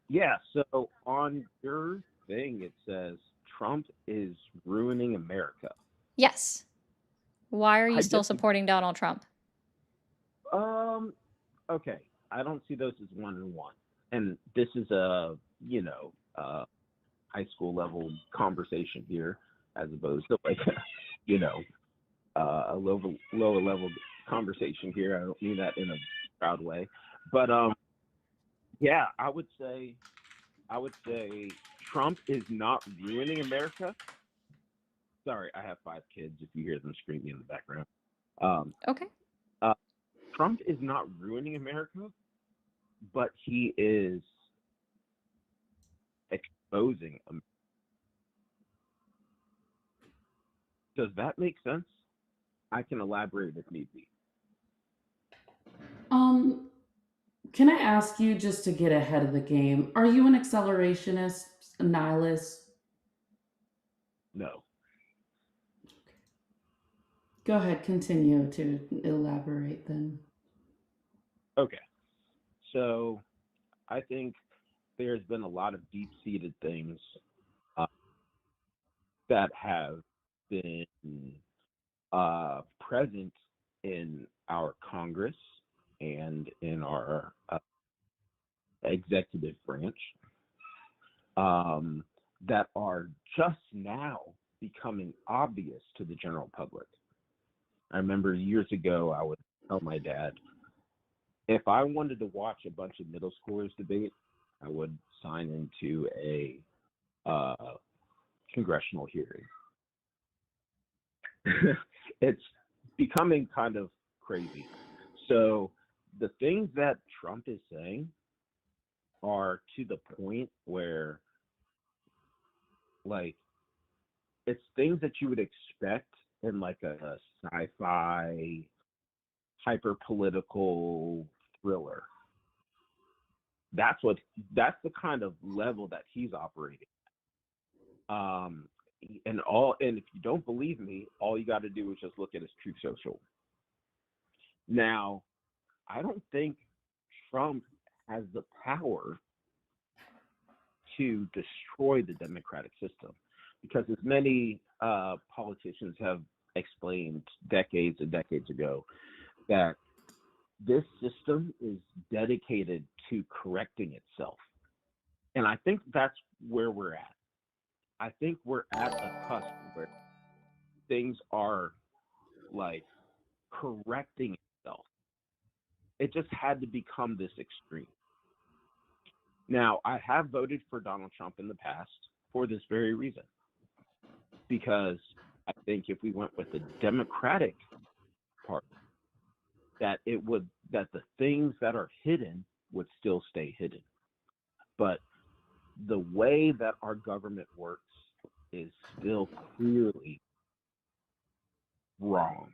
Yeah. So on your thing, it says Trump is ruining America. Yes. Why are you I still disagree. supporting Donald Trump? Okay. I don't see those as one and one. And this is a, high school level conversation here, as opposed to like, a lower level conversation here. I don't mean that in a proud way, but yeah, I would say Trump is not ruining America. Sorry, I have 5 kids. If you hear them screaming in the background, Okay. Trump is not ruining America, but he is exposing America. Does that make sense? I can elaborate if need be. Can I ask you just to get ahead of the game? Are you an accelerationist, a nihilist? No. Go ahead, continue to elaborate then. Okay. So I think there's been a lot of deep-seated things that have been present in our Congress and in our executive branch that are just now becoming obvious to the general public. I remember years ago, I would tell my dad, if I wanted to watch a bunch of middle schoolers debate, I would sign into a congressional hearing. It's becoming kind of crazy. So the things that Trump is saying are to the point where, like, it's things that you would expect in like a sci-fi, hyper political thriller. That's the kind of level that he's operating. And if you don't believe me, all you got to do is just look at his Truth Social. Now, I don't think Trump has the power to destroy the democratic system, because as many politicians have explained decades and decades ago, that this system is dedicated to correcting itself. And I think that's where we're at. I think we're at a cusp where things are like correcting itself. It just had to become this extreme. Now, I have voted for Donald Trump in the past for this very reason, because I think if we went with the Democratic part, that the things that are hidden would still stay hidden. But the way that our government works is still clearly wrong.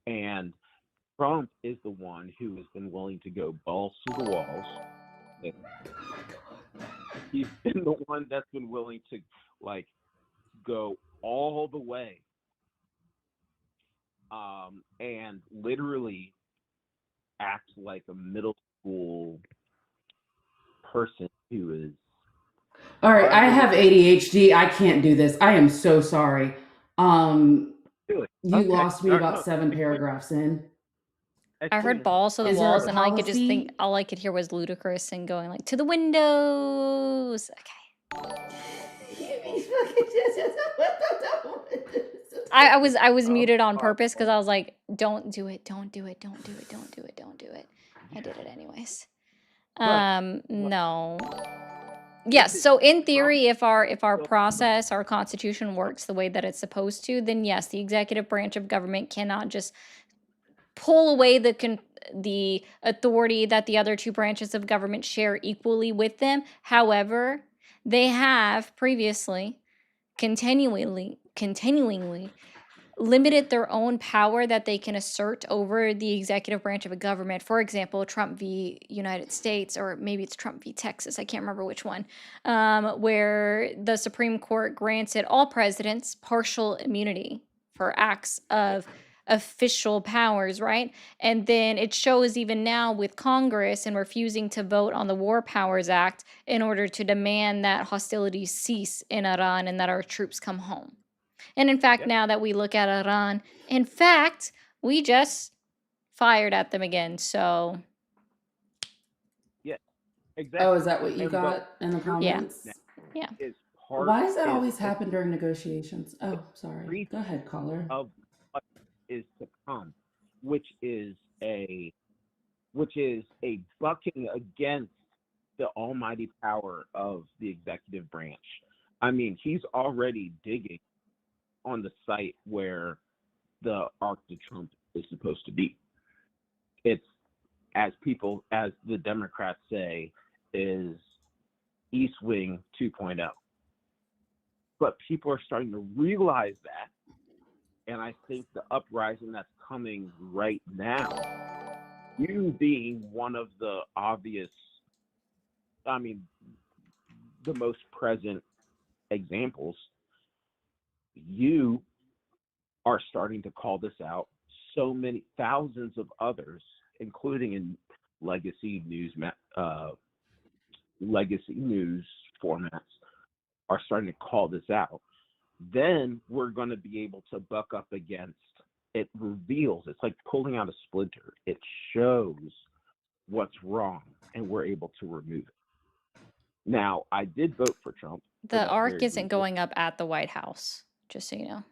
And Trump is the one who has been willing to go balls to the walls. He's been the one that's been willing to like go all the way, and literally act like a middle school person who is. All right, I have ADHD. I can't do this. I am so sorry. Really? You Okay. lost me All right, about no, 7 paragraphs in. I heard balls to the Is there a walls, and I could just think policy? all I could hear was Ludacris and going like to the windows. Okay. I was muted on purpose because I was like, don't do it, don't do it, don't do it, don't do it, don't do it. I did it anyways. No. Yes, so in theory, if our process, our constitution works the way that it's supposed to, then yes, the executive branch of government cannot just pull away the authority that the other two branches of government share equally with them. However, they have previously continually limited their own power that they can assert over the executive branch of a government. For example, Trump v. United States, or maybe it's Trump v. Texas, I can't remember which one, where the Supreme Court granted all presidents partial immunity for acts of official powers, right? And then it shows even now with Congress and refusing to vote on the War Powers Act in order to demand that hostilities cease in Iran and that our troops come home. And in fact, now that we look at Iran, in fact, we just fired at them again. So, Yeah, exactly. Oh, is that what you And got in the comments? yeah. is part Why does that is always happen during negotiations? Oh, sorry. brief Go ahead, caller. of what is to come, which is a bucking against the almighty power of the executive branch. I mean, he's already digging on the site where the Arc de Trump is supposed to be. It's, as the Democrats say, is East Wing 2.0. But people are starting to realize that. And I think the uprising that's coming right now, you being one of the obvious, the most present examples, you are starting to call this out. So many thousands of others, including in legacy news formats, are starting to call this out. Then we're going to be able to buck up against it. Reveals, it's like pulling out a splinter. It shows what's wrong, and we're able to remove it. Now, I did vote for Trump. The Ark isn't going up at the White House, just so you know.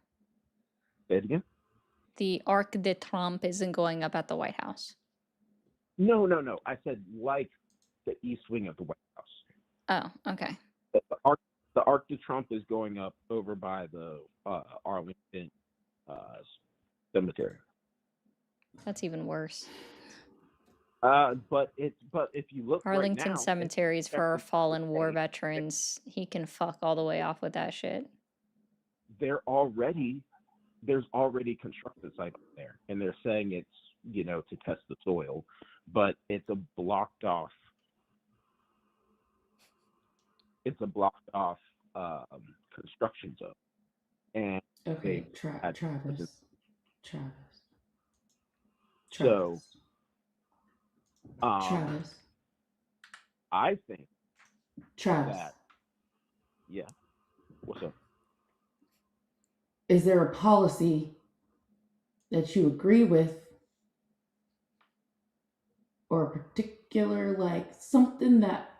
Say it again? The Arc de Trump isn't going up at the White House. No. I said like the East Wing of the White House. Oh, okay. The Arc de Trump is going up over by the Arlington cemetery. That's even worse. But if you look Arlington right now, cemeteries for our fallen war veterans. He can fuck all the way off with that shit. there's already construction sites there, and they're saying it's to test the soil, but it's a blocked off construction zone. And Okay, they- Travis. So, Travis. I think Travis. that, yeah. What's up? Is there a policy that you agree with particular, like something that,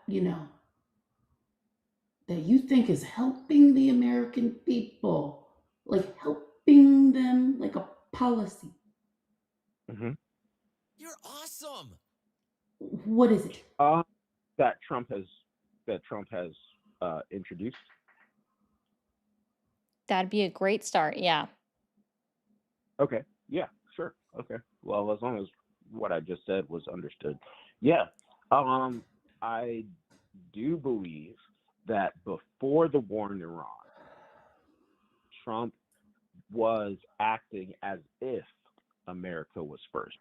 that you think is helping the American people, like helping them, like a policy? Hmm. You're awesome. What is it? That Trump has introduced. That'd be a great start. Yeah. Okay. Yeah. Sure. Okay. Well, as long as what I just said was understood. Yeah. I do believe that before the war in Iran, Trump was acting as if America was first.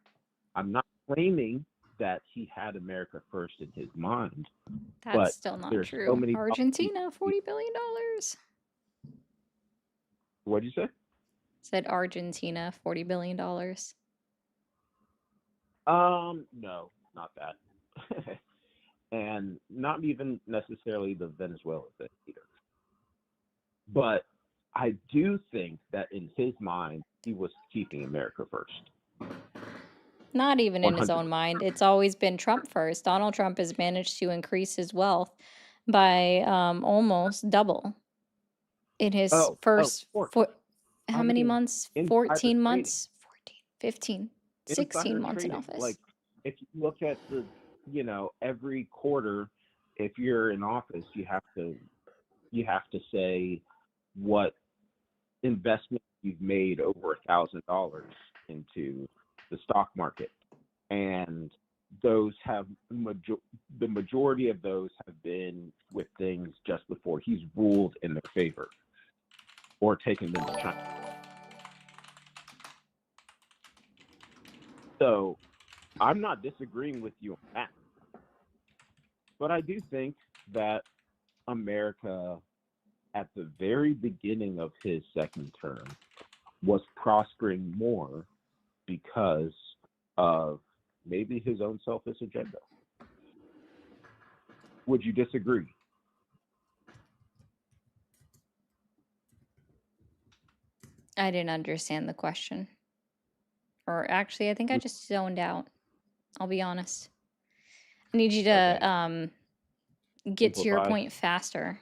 I'm not claiming that he had America first in his mind, That's but still not there's so true. many policies. Argentina, $40 billion. What did you say? Said Argentina, $40 billion. No, not that. And not even necessarily the Venezuela thing either. But I do think that in his mind, he was keeping America first. Not even in his 100%. own mind. It's always been Trump first. Donald Trump has managed to increase his wealth by almost double in his Of first course. how I many mean, months? insider 14 trading. months? 14, 15, 16 Insider months in trading. office. Like, if you look at the, every quarter, if you're in office, you have to say what investment you've made over $1,000 into the stock market, and those have the majority of those have been with things just before he's ruled in their favor or taken them to China. So I'm not disagreeing with you on that, but I do think that America, at the very beginning of his second term, was prospering more because of maybe his own selfish agenda. Would you disagree? I didn't understand the question. Or actually, I think I just zoned out. I'll be honest. I need you to Okay. get to your Simplify. point faster.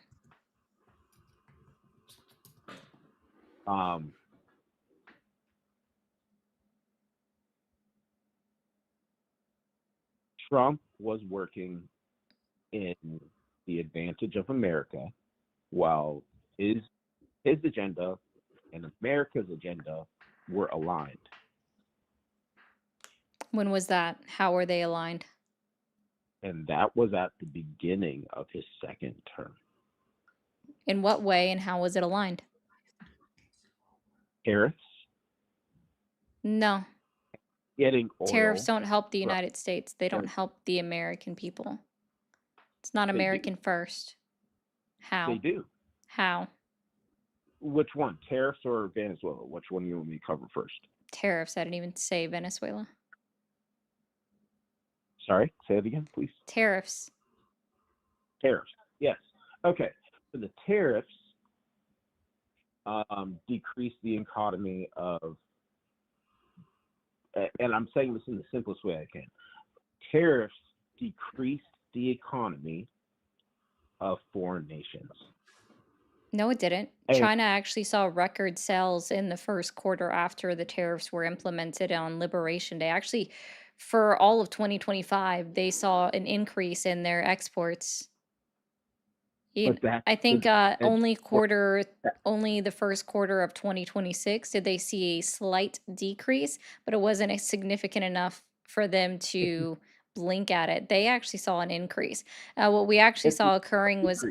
Trump was working in the advantage of America, while his agenda and America's agenda were aligned. When was that? How were they aligned? And that was at the beginning of his second term. In what way and how was it aligned? Tariffs, No. getting oil. Tariffs don't help the from- United States. They don't help the American people. It's not They do. American first. How? They do. How? Which one? Tariffs or Venezuela? Which one do you want me to cover first? Tariffs. I didn't even say Venezuela. Sorry, say it again, please. Tariffs. Tariffs. Yes. Okay. So the tariffs decrease the economy of, and I'm saying this in the simplest way I can. Tariffs decreased the economy of foreign nations. No, it didn't. And- China actually saw record sales in the first quarter after the tariffs were implemented on Liberation Day. Actually, for all of 2025, they saw an increase in their exports. But that's I think the- only the first quarter of 2026 did they see a slight decrease, but it wasn't a significant enough for them to blink at it. They actually saw an increase. What we actually It's- saw occurring was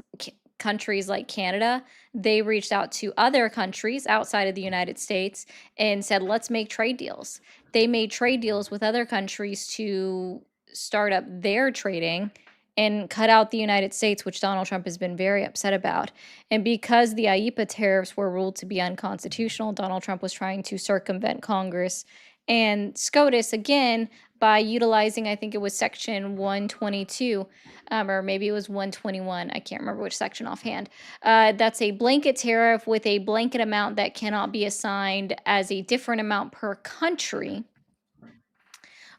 countries like Canada, they reached out to other countries outside of the United States and said, let's make trade deals. They made trade deals with other countries to start up their trading and cut out the United States, which Donald Trump has been very upset about. And because the IEEPA tariffs were ruled to be unconstitutional, Donald Trump was trying to circumvent Congress and SCOTUS again by utilizing, I think it was Section 122, or maybe it was 121. I can't remember which section offhand. That's a blanket tariff with a blanket amount that cannot be assigned as a different amount per country,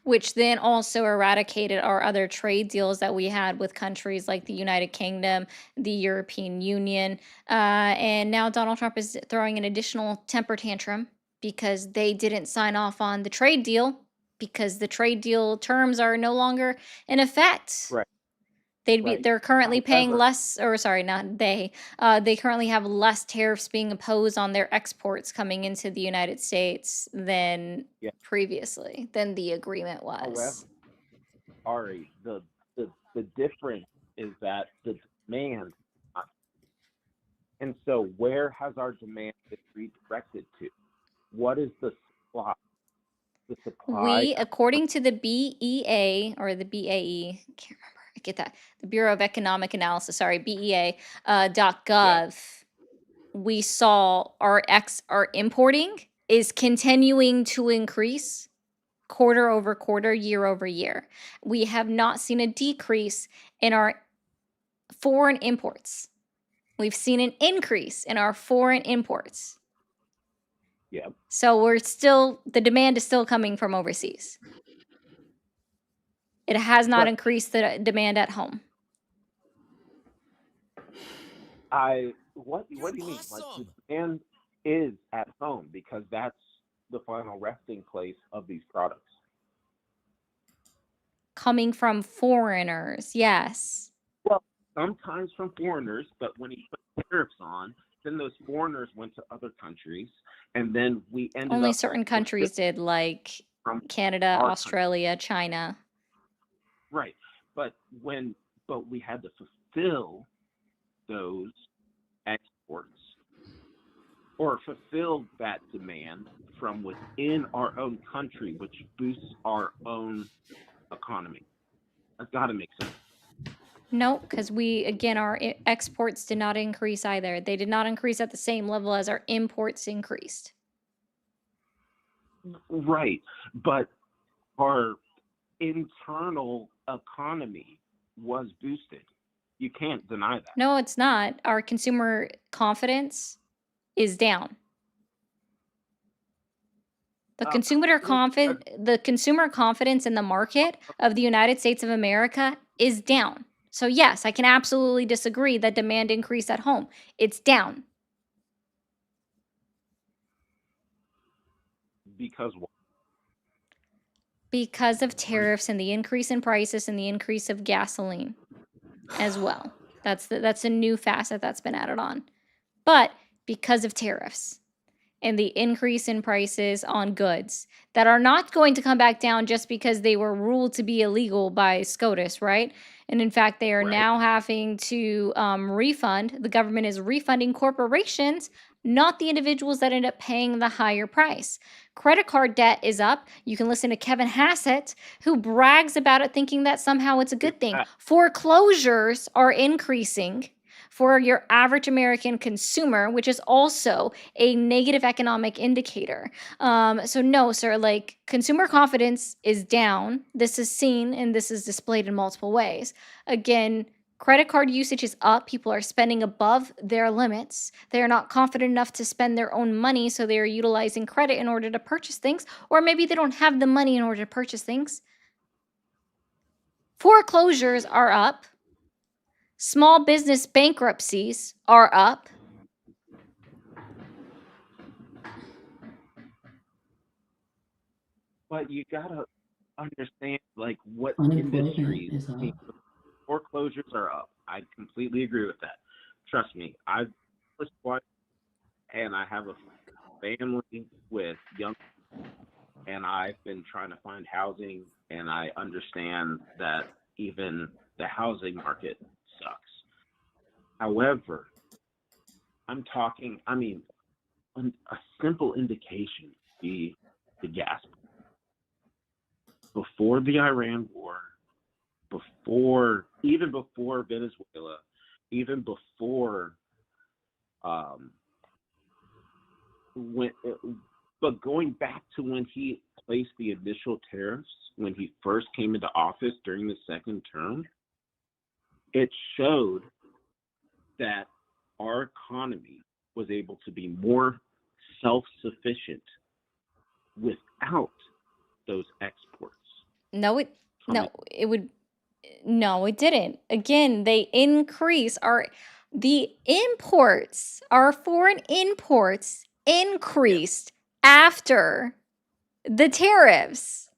which then also eradicated our other trade deals that we had with countries like the United Kingdom, the European Union. And now Donald Trump is throwing an additional temper tantrum because they didn't sign off on the trade deal because the trade deal terms are no longer in effect. Right. Right. They're currently paying However, less, or sorry, not they. They currently have less tariffs being imposed on their exports coming into the United States than yeah. previously, than the agreement However, was. Ari, the difference is that the demand, and so where has our demand been redirected to? What is the supply? The supply. We, according to the BEA or the BAE, can't remember, I get that, the Bureau of Economic Analysis, sorry, BEA, Yeah. .gov, we saw our importing is continuing to increase quarter over quarter, year over year. We have not seen a decrease in our foreign imports. We've seen an increase in our foreign imports. Yeah. So we're still, the demand is still coming from overseas. It has not But increased the demand at home. what do You're you mean? Like, the awesome. demand is at home because that's the final resting place of these products. Coming from foreigners, yes. Well, sometimes from foreigners, but when he put tariffs on, then those foreigners went to other countries, and then we ended Only up certain countries did, like from Canada, our country. Australia, China. Right. But we had to fulfill those exports or fulfill that demand from within our own country, which boosts our own economy. That's got to make sense. No, because we, again, our exports did not increase either. They did not increase at the same level as our imports increased. Right. But our internal economy was boosted. You can't deny that. No, it's not. Our consumer confidence is down. The consumer confidence in the market of the United States of America is down. So yes, I can absolutely disagree that demand increased at home. It's down. Because what? Because of tariffs and the increase in prices and the increase of gasoline as well. That's a new facet that's been added on. But because of tariffs and the increase in prices on goods that are not going to come back down just because they were ruled to be illegal by SCOTUS, right? And in fact, they are Right. now having to refund. The government is refunding corporations, not the individuals that end up paying the higher price. Credit card debt is up. You can listen to Kevin Hassett, who brags about it, thinking that somehow it's a good thing. Foreclosures are increasing for your average American consumer, which is also a negative economic indicator. So no, sir, like consumer confidence is down. This is seen and this is displayed in multiple ways. Again, credit card usage is up. People are spending above their limits. They are not confident enough to spend their own money, so they are utilizing credit in order to purchase things, or maybe they don't have the money in order to purchase things. Foreclosures are up. Small business bankruptcies are up. But you gotta understand, like, what Unemployment industries. is up. Foreclosures are up. I completely agree with that. Trust me, I've just watched, and I have a family with young, and I've been trying to find housing, and I understand that even the housing market sucks. However, I'm talking. I mean, a simple indication would be the gas. Before the Iran war, even before Venezuela, even before when but going back to when he placed the initial tariffs when he first came into office during the second term, it showed that our economy was able to be more self-sufficient without those exports. No, it From no, it would no, it didn't. Again, they increase the imports, our foreign imports increased after the tariffs.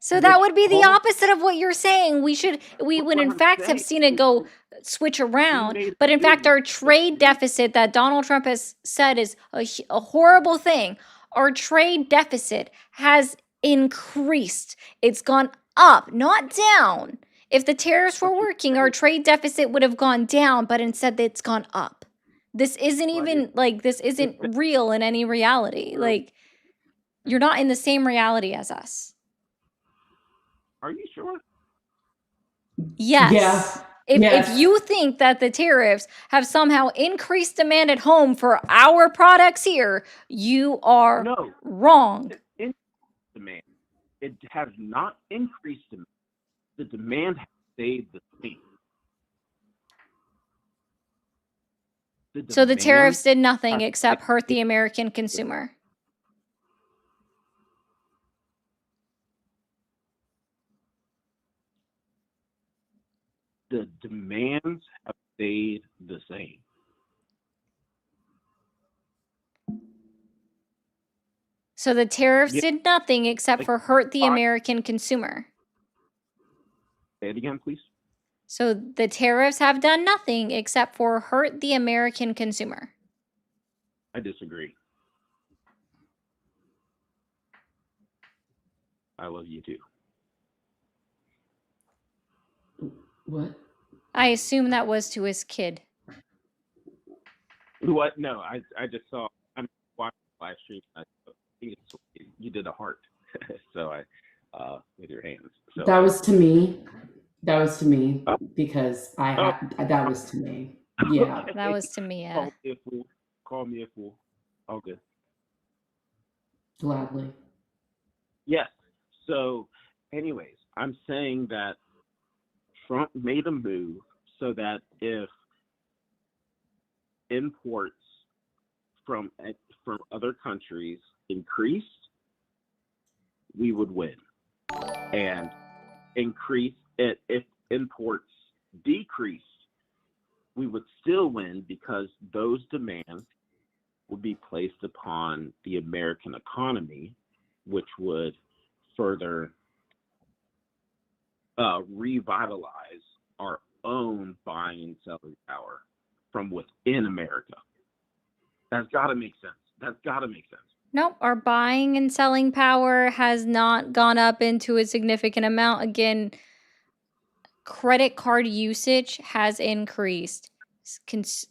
So which that would be the caused opposite of what you're saying. We would what in I'm fact have saying. seen it go switch You around, made but in a fact move. our trade deficit that Donald Trump has said is a horrible thing. Our trade deficit has increased. It's gone up, not down. If the tariffs were But you working, said our it, trade deficit would have gone down, but instead it's gone up. This isn't but it, even like this it isn't real in any reality. Like you're not in the same reality as us. are you sure? Yes. Yeah. If Yes. you think that the tariffs have somehow increased demand at home for our products here, you are No, wrong. in demand. It has not increased demand. The demand has stayed the same. So the demand tariffs did nothing has except hurt the stayed American consumer. the demands have stayed the same. So the tariffs Yeah, did nothing except like for hurt the five. American consumer. Say it again, please. So the tariffs have done nothing except for hurt the American consumer. I disagree. I love you too. What? I assume that was to his kid. What? No, I just saw. I'm watching the live stream. I think you did a heart. So with your hands. So That was to me. That was to me Oh. because Oh. that was to me. Yeah. That was to me, yeah. Call me a fool. Call me a fool. All good. Gladly. Yes. So, anyways, I'm saying that Trump made a move so that if imports from other countries increased, we would win, and increase it if imports decreased, we would still win because those demands would be placed upon the American economy, which would further revitalize our own buying and selling power from within America. That's got to make sense. That's got to make sense. Nope, our buying and selling power has not gone up into a significant amount. Again, credit card usage has increased.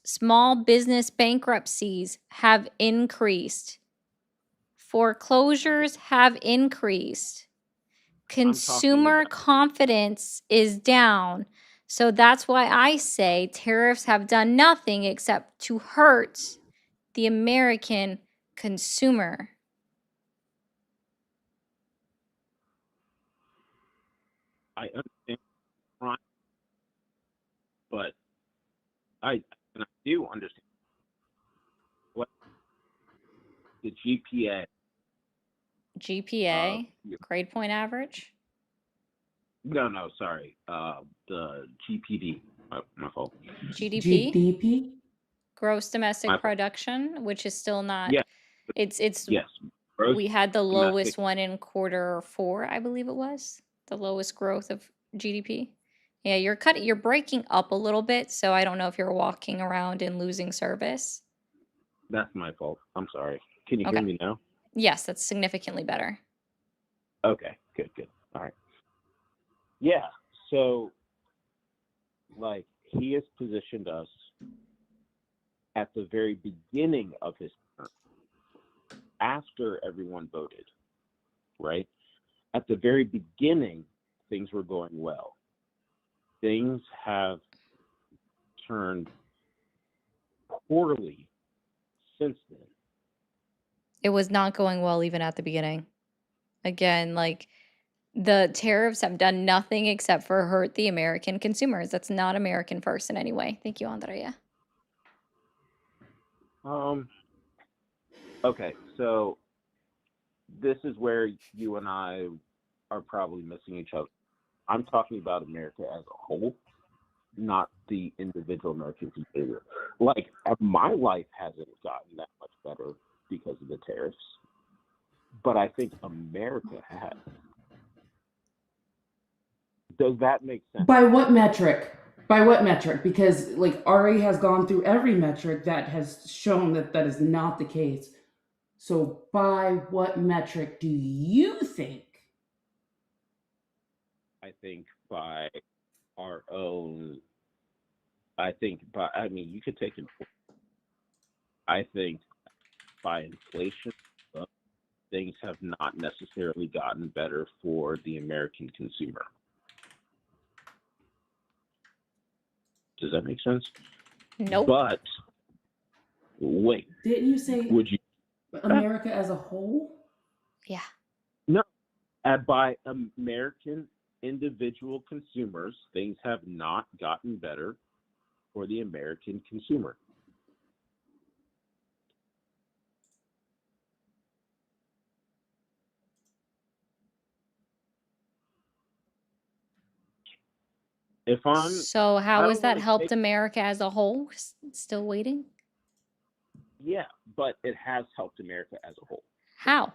Small business bankruptcies have increased. Foreclosures have increased. Consumer confidence is down. So that's why I say tariffs have done nothing except to hurt the American consumer. I understand, but I do understand what the GPA. Grade point average? No, sorry. The GPD. My fault. GDP? GDP? Gross domestic production, which is still not. Yeah. It's Yes. we had the lowest one in Q4, I believe it was. The lowest growth of GDP. Yeah, you're breaking up a little bit, so I don't know if you're walking around and losing service. That's my fault. I'm sorry. Can you hear me now? Yes, that's significantly better. Okay, good. All right. Yeah, so like he has positioned us at the very beginning of his term, after everyone voted, right? At the very beginning, things were going well. Things have turned poorly since then. It was not going well even at the beginning. Again, like the tariffs have done nothing except for hurt the American consumers. That's not American first in any way. Thank you, Andrea. Okay, so this is where you and I are probably missing each other. I'm talking about America as a whole, not the individual American consumer. Like, my life hasn't gotten that much better because of the tariffs, but I think America has. Does that make sense? By what metric? By what metric? Because like Ari has gone through every metric that has shown that that is not the case. So by what metric do you think? I think by our own. I think by. I mean, you could take it. I think by inflation, things have not necessarily gotten better for the American consumer. Does that make sense? Nope. But wait, Didn't you say would you America as a whole? Yeah. no? By American individual consumers, things have not gotten better for the American consumer. If I'm, So I how has don't that want to helped take, America as a whole? Still waiting? yeah, but it has helped America as a whole. How?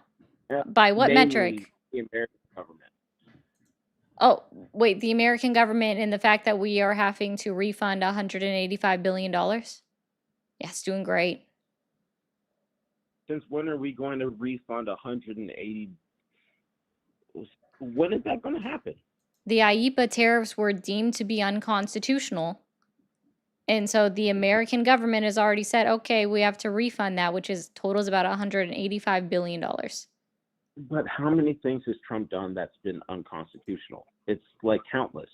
Uh, By what namely, metric? the American government. Oh, wait, the American government and the fact that we are having to refund $185 billion? Yeah, it's doing great. Since when are we going to refund 180? When is that going to happen? The IEEPA tariffs were deemed to be unconstitutional. And so the American government has already said, okay, we have to refund that, which is totals about $185 billion. But how many things has Trump done that's been unconstitutional? It's like countless.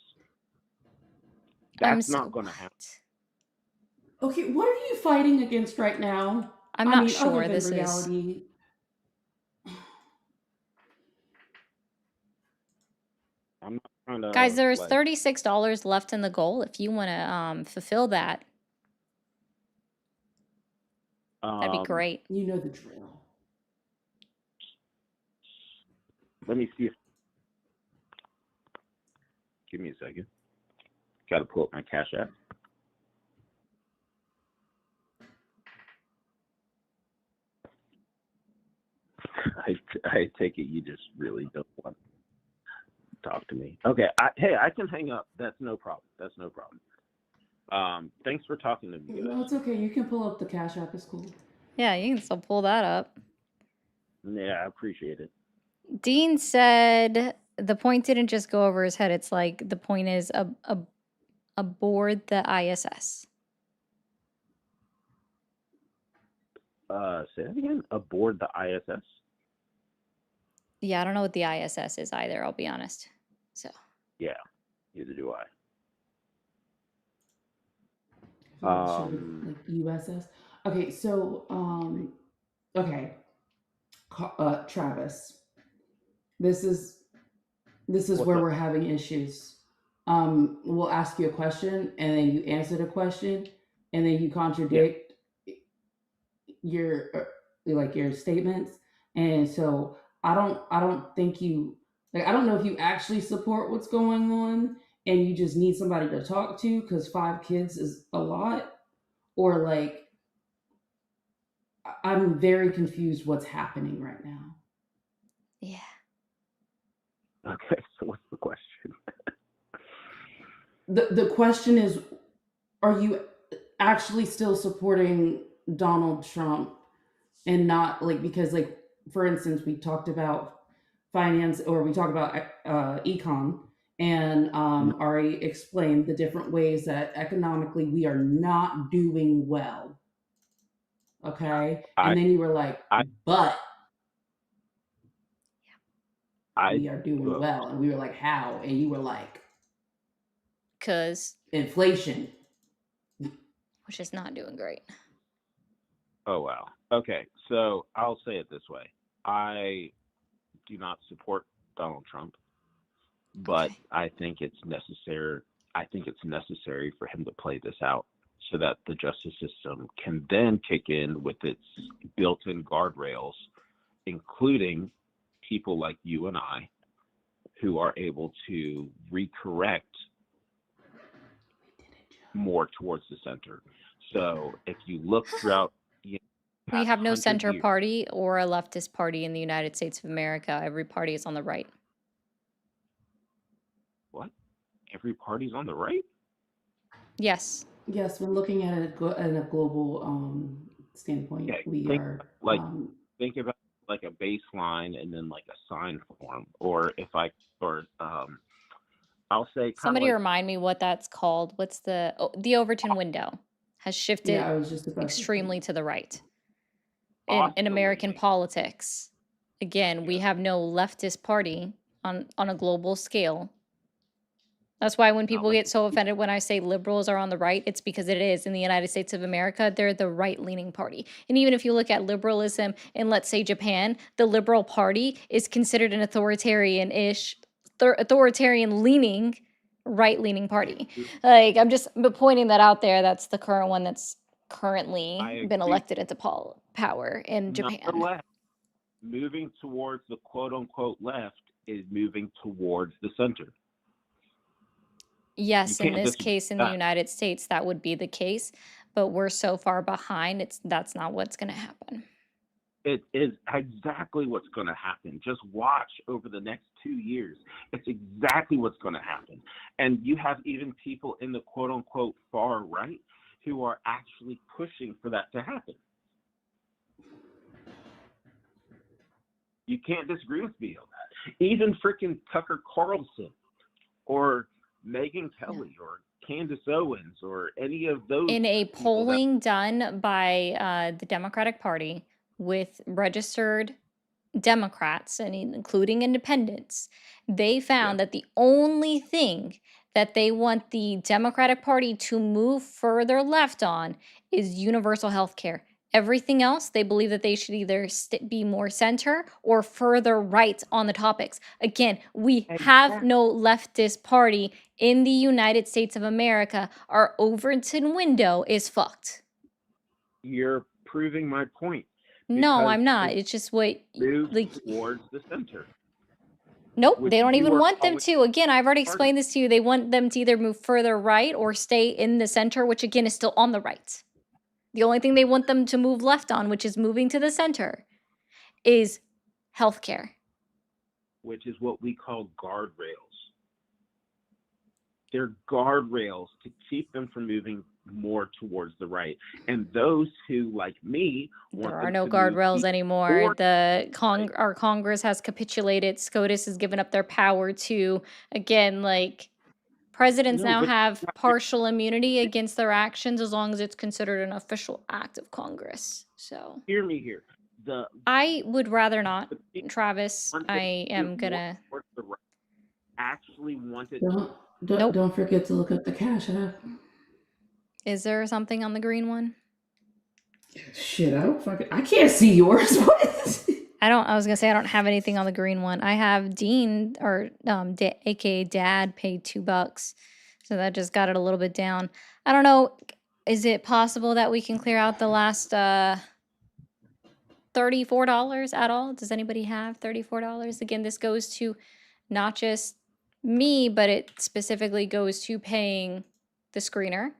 That's not going to happen. Okay, what are you fighting against right now? I'm I not mean, other sure than this is. reality. I'm not trying to Guys, there's like. $36 left in the goal if you want to fulfill that. That'd be great. You know the drill. Let me see if. Give me a second. Got to pull up my Cash App. I take it you just really don't want to talk to me. Okay. Hey, I can hang up. That's no problem. That's no problem. Thanks for talking to me, No, guys. it's okay. You can pull up the Cash App. It's cool. Yeah, you can still pull that up. Yeah, I appreciate it. Dean said the point didn't just go over his head. It's like the point is aboard the ISS. Say that again. Aboard the ISS. Yeah, I don't know what the ISS is either, I'll be honest. So Yeah, neither do I. Like USS. Okay, so okay, Travis. This is What's where up? we're having issues. We'll ask you a question, and then you answer the question, and then you contradict your like your statements. And so I don't think you like I don't know if you actually support what's going on, and you just need somebody to talk to because 5 kids is a lot, or like I'm very confused what's happening right now. yeah. Okay, so what's the question? The question is, are you actually still supporting Donald Trump and not like because like for instance we talked about finance or we talked about econ and Ari explained the different ways that economically we are not doing well. Okay, and then you were like, but we are doing well, and we were like, how? And you were like, 'Cause inflation, which is not doing great. Oh, wow. Okay, so I'll say it this way. I do not support Donald Trump, but Okay. I think it's necessary. I think it's necessary for him to play this out so that the justice system can then kick in with its built-in guardrails, including people like you and I, who are able to recorrect more towards the center. So if you look throughout, you know, We past have no 100 center years, party or a leftist party in the United States of America. Every party is on the right. what? Every party's on the right? Yes. Yes, when looking at it at a global standpoint, Okay, we think are. like think about like a baseline and then like a sign form, or if I or I'll say kind of Somebody like remind me what that's called. What's the Overton window has Yeah, shifted I was just about to say. extremely to the right in American oscillating. politics. Again, we Yes. have no leftist party on a global scale. That's why when Not people like get so offended when I say liberals are on the right, it's because it is. In the United States of America, they're the right-leaning party. And even if you look at liberalism in, let's say, Japan, the Liberal Party is considered an authoritarian-ish, authoritarian-leaning, right-leaning party. Like, I'm just pointing that out there. That's the current one that's currently I been agree. elected into power in Japan. Nonetheless, moving towards the quote unquote left is moving towards the center. Yes, in can't this disagree case, in with the that. United States, that would be the case, but we're so far behind, that's not what's going to happen. It is exactly what's going to happen. Just watch over the next 2 years. It's exactly what's going to happen. And you have even people in the quote unquote far right who are actually pushing for that to happen. You can't disagree with me on that. Even freaking Tucker Carlson or Megyn Kelly or Candace Owens or any of those In a people that polling done by the Democratic Party with registered Democrats and including independents, they found that the only thing that they want the Democratic Party to move further left on is universal health care. Everything else, they believe that they should either be more center or further right on the topics. Again, we have no leftist party in the United States of America. Our Overton window is fucked. You're proving my point. No, because I'm not. it It's just what, moves like, towards the center. nope, which they don't you even are want them always to. Again, I've already part of. explained this to you. They want them to either move further right or stay in the center, which again is still on the right. The only thing they want them to move left on, which is moving to the center, is healthcare. Which is what we call guardrails. They're guardrails to keep them from moving more towards the right. And those who, like me, want There are them no to move guardrails anymore. right. Our Congress has capitulated. SCOTUS has given up their power to, again, like, presidents No, now but have partial immunity against their actions as long as it's considered an official act of Congress. So hear me here. I would rather not, The people Travis. wanted I to am move gonna. more towards the right actually wanted. Nope. Don't forget to look up the Cash App. Is there something on the green one? Shit, I can't see yours. What? I was gonna say I don't have anything on the green one. I have Dean or aka Dad paid $2, so that just got it a little bit down. I don't know. Is it possible that we can clear out the last $34 at all? Does anybody have $34? Again, this goes to not just me, but it specifically goes to paying the screener,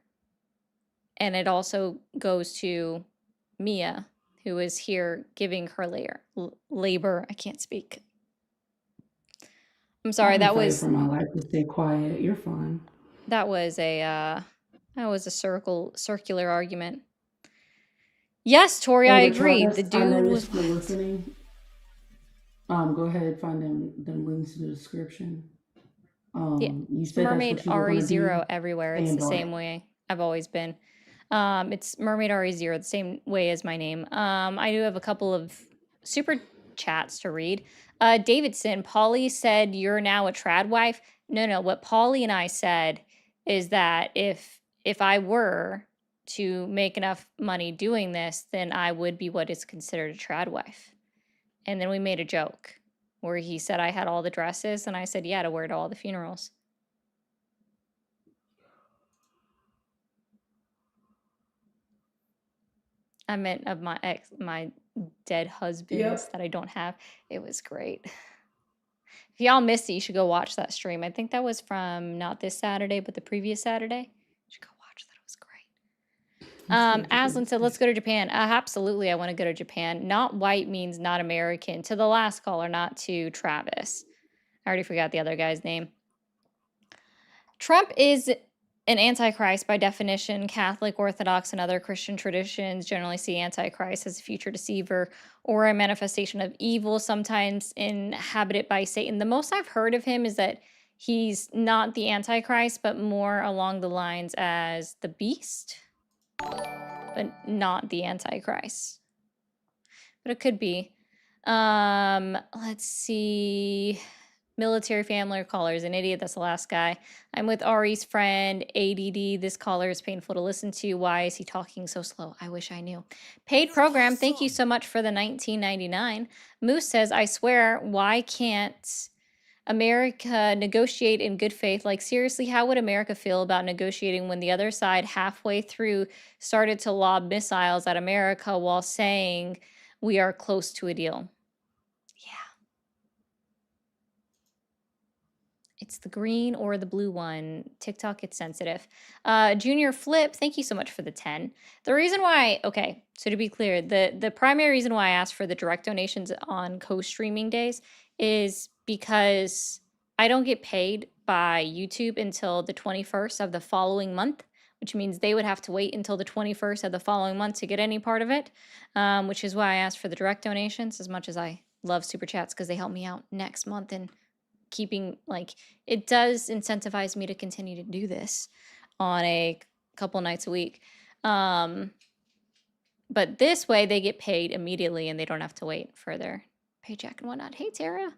and it also goes to Mia, who is here giving her labor. I can't speak. I'm sorry. I've been That fighting was for my life to stay quiet. You're fine. that was a circular argument. Yes, Tori, I Hey, but agree. Travis, The I dude know you're was still listening. Go ahead, find them links in the description. You it's said that's Mermaid what you were gonna RE0 do. everywhere. It's Stand the on same it. way I've always been. It's Mermaid RE0, the same way as my name. I do have a couple of super chats to read. Davidson, Polly said you're now a trad wife. No, what Polly and I said is that if I were to make enough money doing this, then I would be what is considered a trad wife. And then we made a joke where he said I had all the dresses, and I said, yeah, to wear to all the funerals. I meant of my dead husbands that I don't have. It was great. If If y'all missed it, you should go watch that stream. I think that was from not this Saturday, but the previous Saturday. You should go watch that. It was great. Aslan said, let's go to Japan. Absolutely, I want to go to Japan. Not white means not American. To the last caller, not to Travis. I already forgot the other guy's name. Trump is an antichrist by definition. Catholic, Orthodox, and other Christian traditions generally see antichrist as a future deceiver or a manifestation of evil, sometimes inhabited by Satan. The most I've heard of him is that he's not the antichrist, but more along the lines as the beast, but not the antichrist. But it could be. Let's see. Military family or caller is an idiot. That's the last guy. I'm with Ari's friend, ADD. This caller is painful to listen to. Why is he talking so slow? I wish I knew. Paid You're program. Thank you awesome. so much for the 19.99. Moose says, I swear, why can't America negotiate in good faith? Like, seriously, how would America feel about negotiating when the other side halfway through started to lob missiles at America while saying we are close to a deal? Yeah. It's the green or the blue one. TikTok gets sensitive. Junior Flip, thank you so much for the 10. The reason why, okay, so to be clear, the primary reason why I asked for the direct donations on co-streaming days is because I don't get paid by YouTube until the 21st of the following month, which means they would have to wait until the 21st of the following month to get any part of it, which is why I asked for the direct donations as much as I love Super Chats because they help me out next month and keeping, like, it does incentivize me to continue to do this on a couple nights a week. But this way they get paid immediately and they don't have to wait for their paycheck and whatnot. Hey, Tara.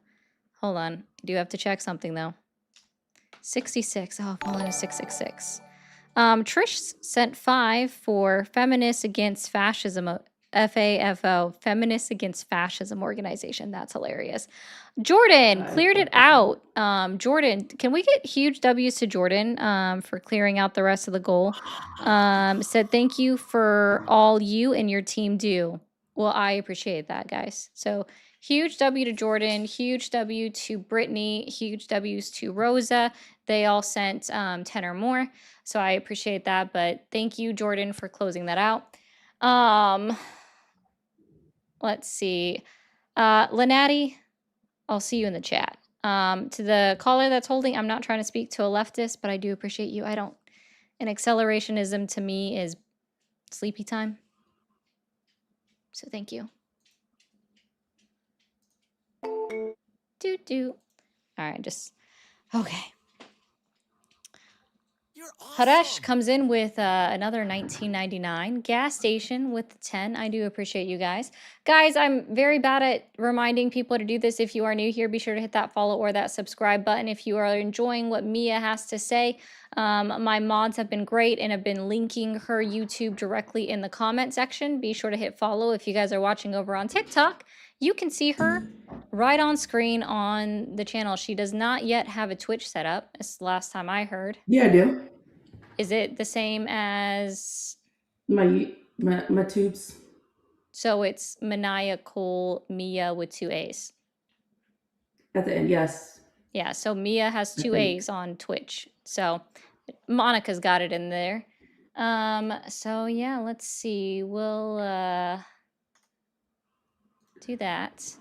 Hold on. I do have to check something though. 66. Oh, Paulina 666. Trish sent 5 for Feminists Against Fascism. FAFO, Feminists Against Fascism organization. That's hilarious. Jordan cleared it out. Jordan, can we get huge W's to Jordan for clearing out the rest of the goal? Said thank you for all you and your team do. Well, I appreciate that, guys. So huge W to Jordan, huge W to Brittany, huge W's to Rosa. They all sent 10 or more. So I appreciate that. But thank you, Jordan, for closing that out. Let's see. Lenati, I'll see you in the chat. To the caller that's holding, I'm not trying to speak to a leftist, but I do appreciate you. And accelerationism to me is sleepy time. So thank you. All right, just, okay. You're awesome. Haresh comes in with another 19.99. Gas station with the 10. I do appreciate you guys. Guys, I'm very bad at reminding people to do this. If you are new here, be sure to hit that follow or that subscribe button. If you are enjoying what Mia has to say, my mods have been great and have been linking her YouTube directly in the comment section. Be sure to hit follow. If you guys are watching over on TikTok, you can see her right on screen on the channel. She does not yet have a Twitch set up. It's the last time I heard. Yeah, I do. Is it the same as? My tubes. So it's Maniacal Mia with 2 A's. At the end, yes. Yeah, so Mia has 2 think. A's on Twitch. So Monica's got it in there. So yeah, let's see. We'll do that.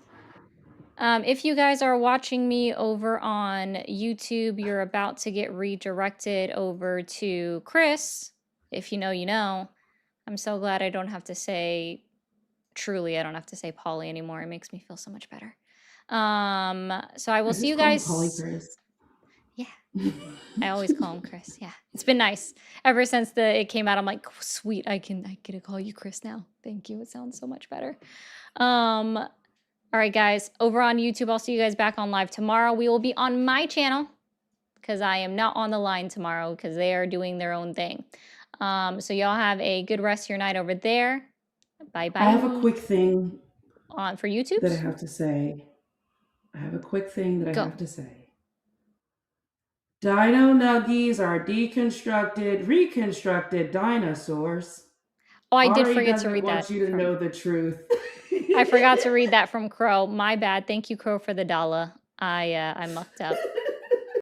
If you guys are watching me over on YouTube, you're about to get redirected over to Chris. If you know, you know. I'm so glad I don't have to say, truly, I don't have to say Polly anymore. It makes me feel so much better. So I will see you guys. Yeah, I always call him Chris. Yeah, it's been nice. Ever since it came out, I'm like, sweet, I get to call you Chris now. Thank you. It sounds so much better. All right, guys, over on YouTube, I'll see you guys back on live tomorrow. We will be on my channel because I am not on the line tomorrow because they are doing their own thing. So y'all have a good rest of your night over there. Bye-bye. I have a quick thing for YouTube that I have to say. Dino Nuggies are deconstructed, reconstructed dinosaurs. Oh, I did Ari forget to read doesn't that. want you to know the truth. I forgot to read that from Crow. My bad. Thank you, Crow, for the $1. I mucked up.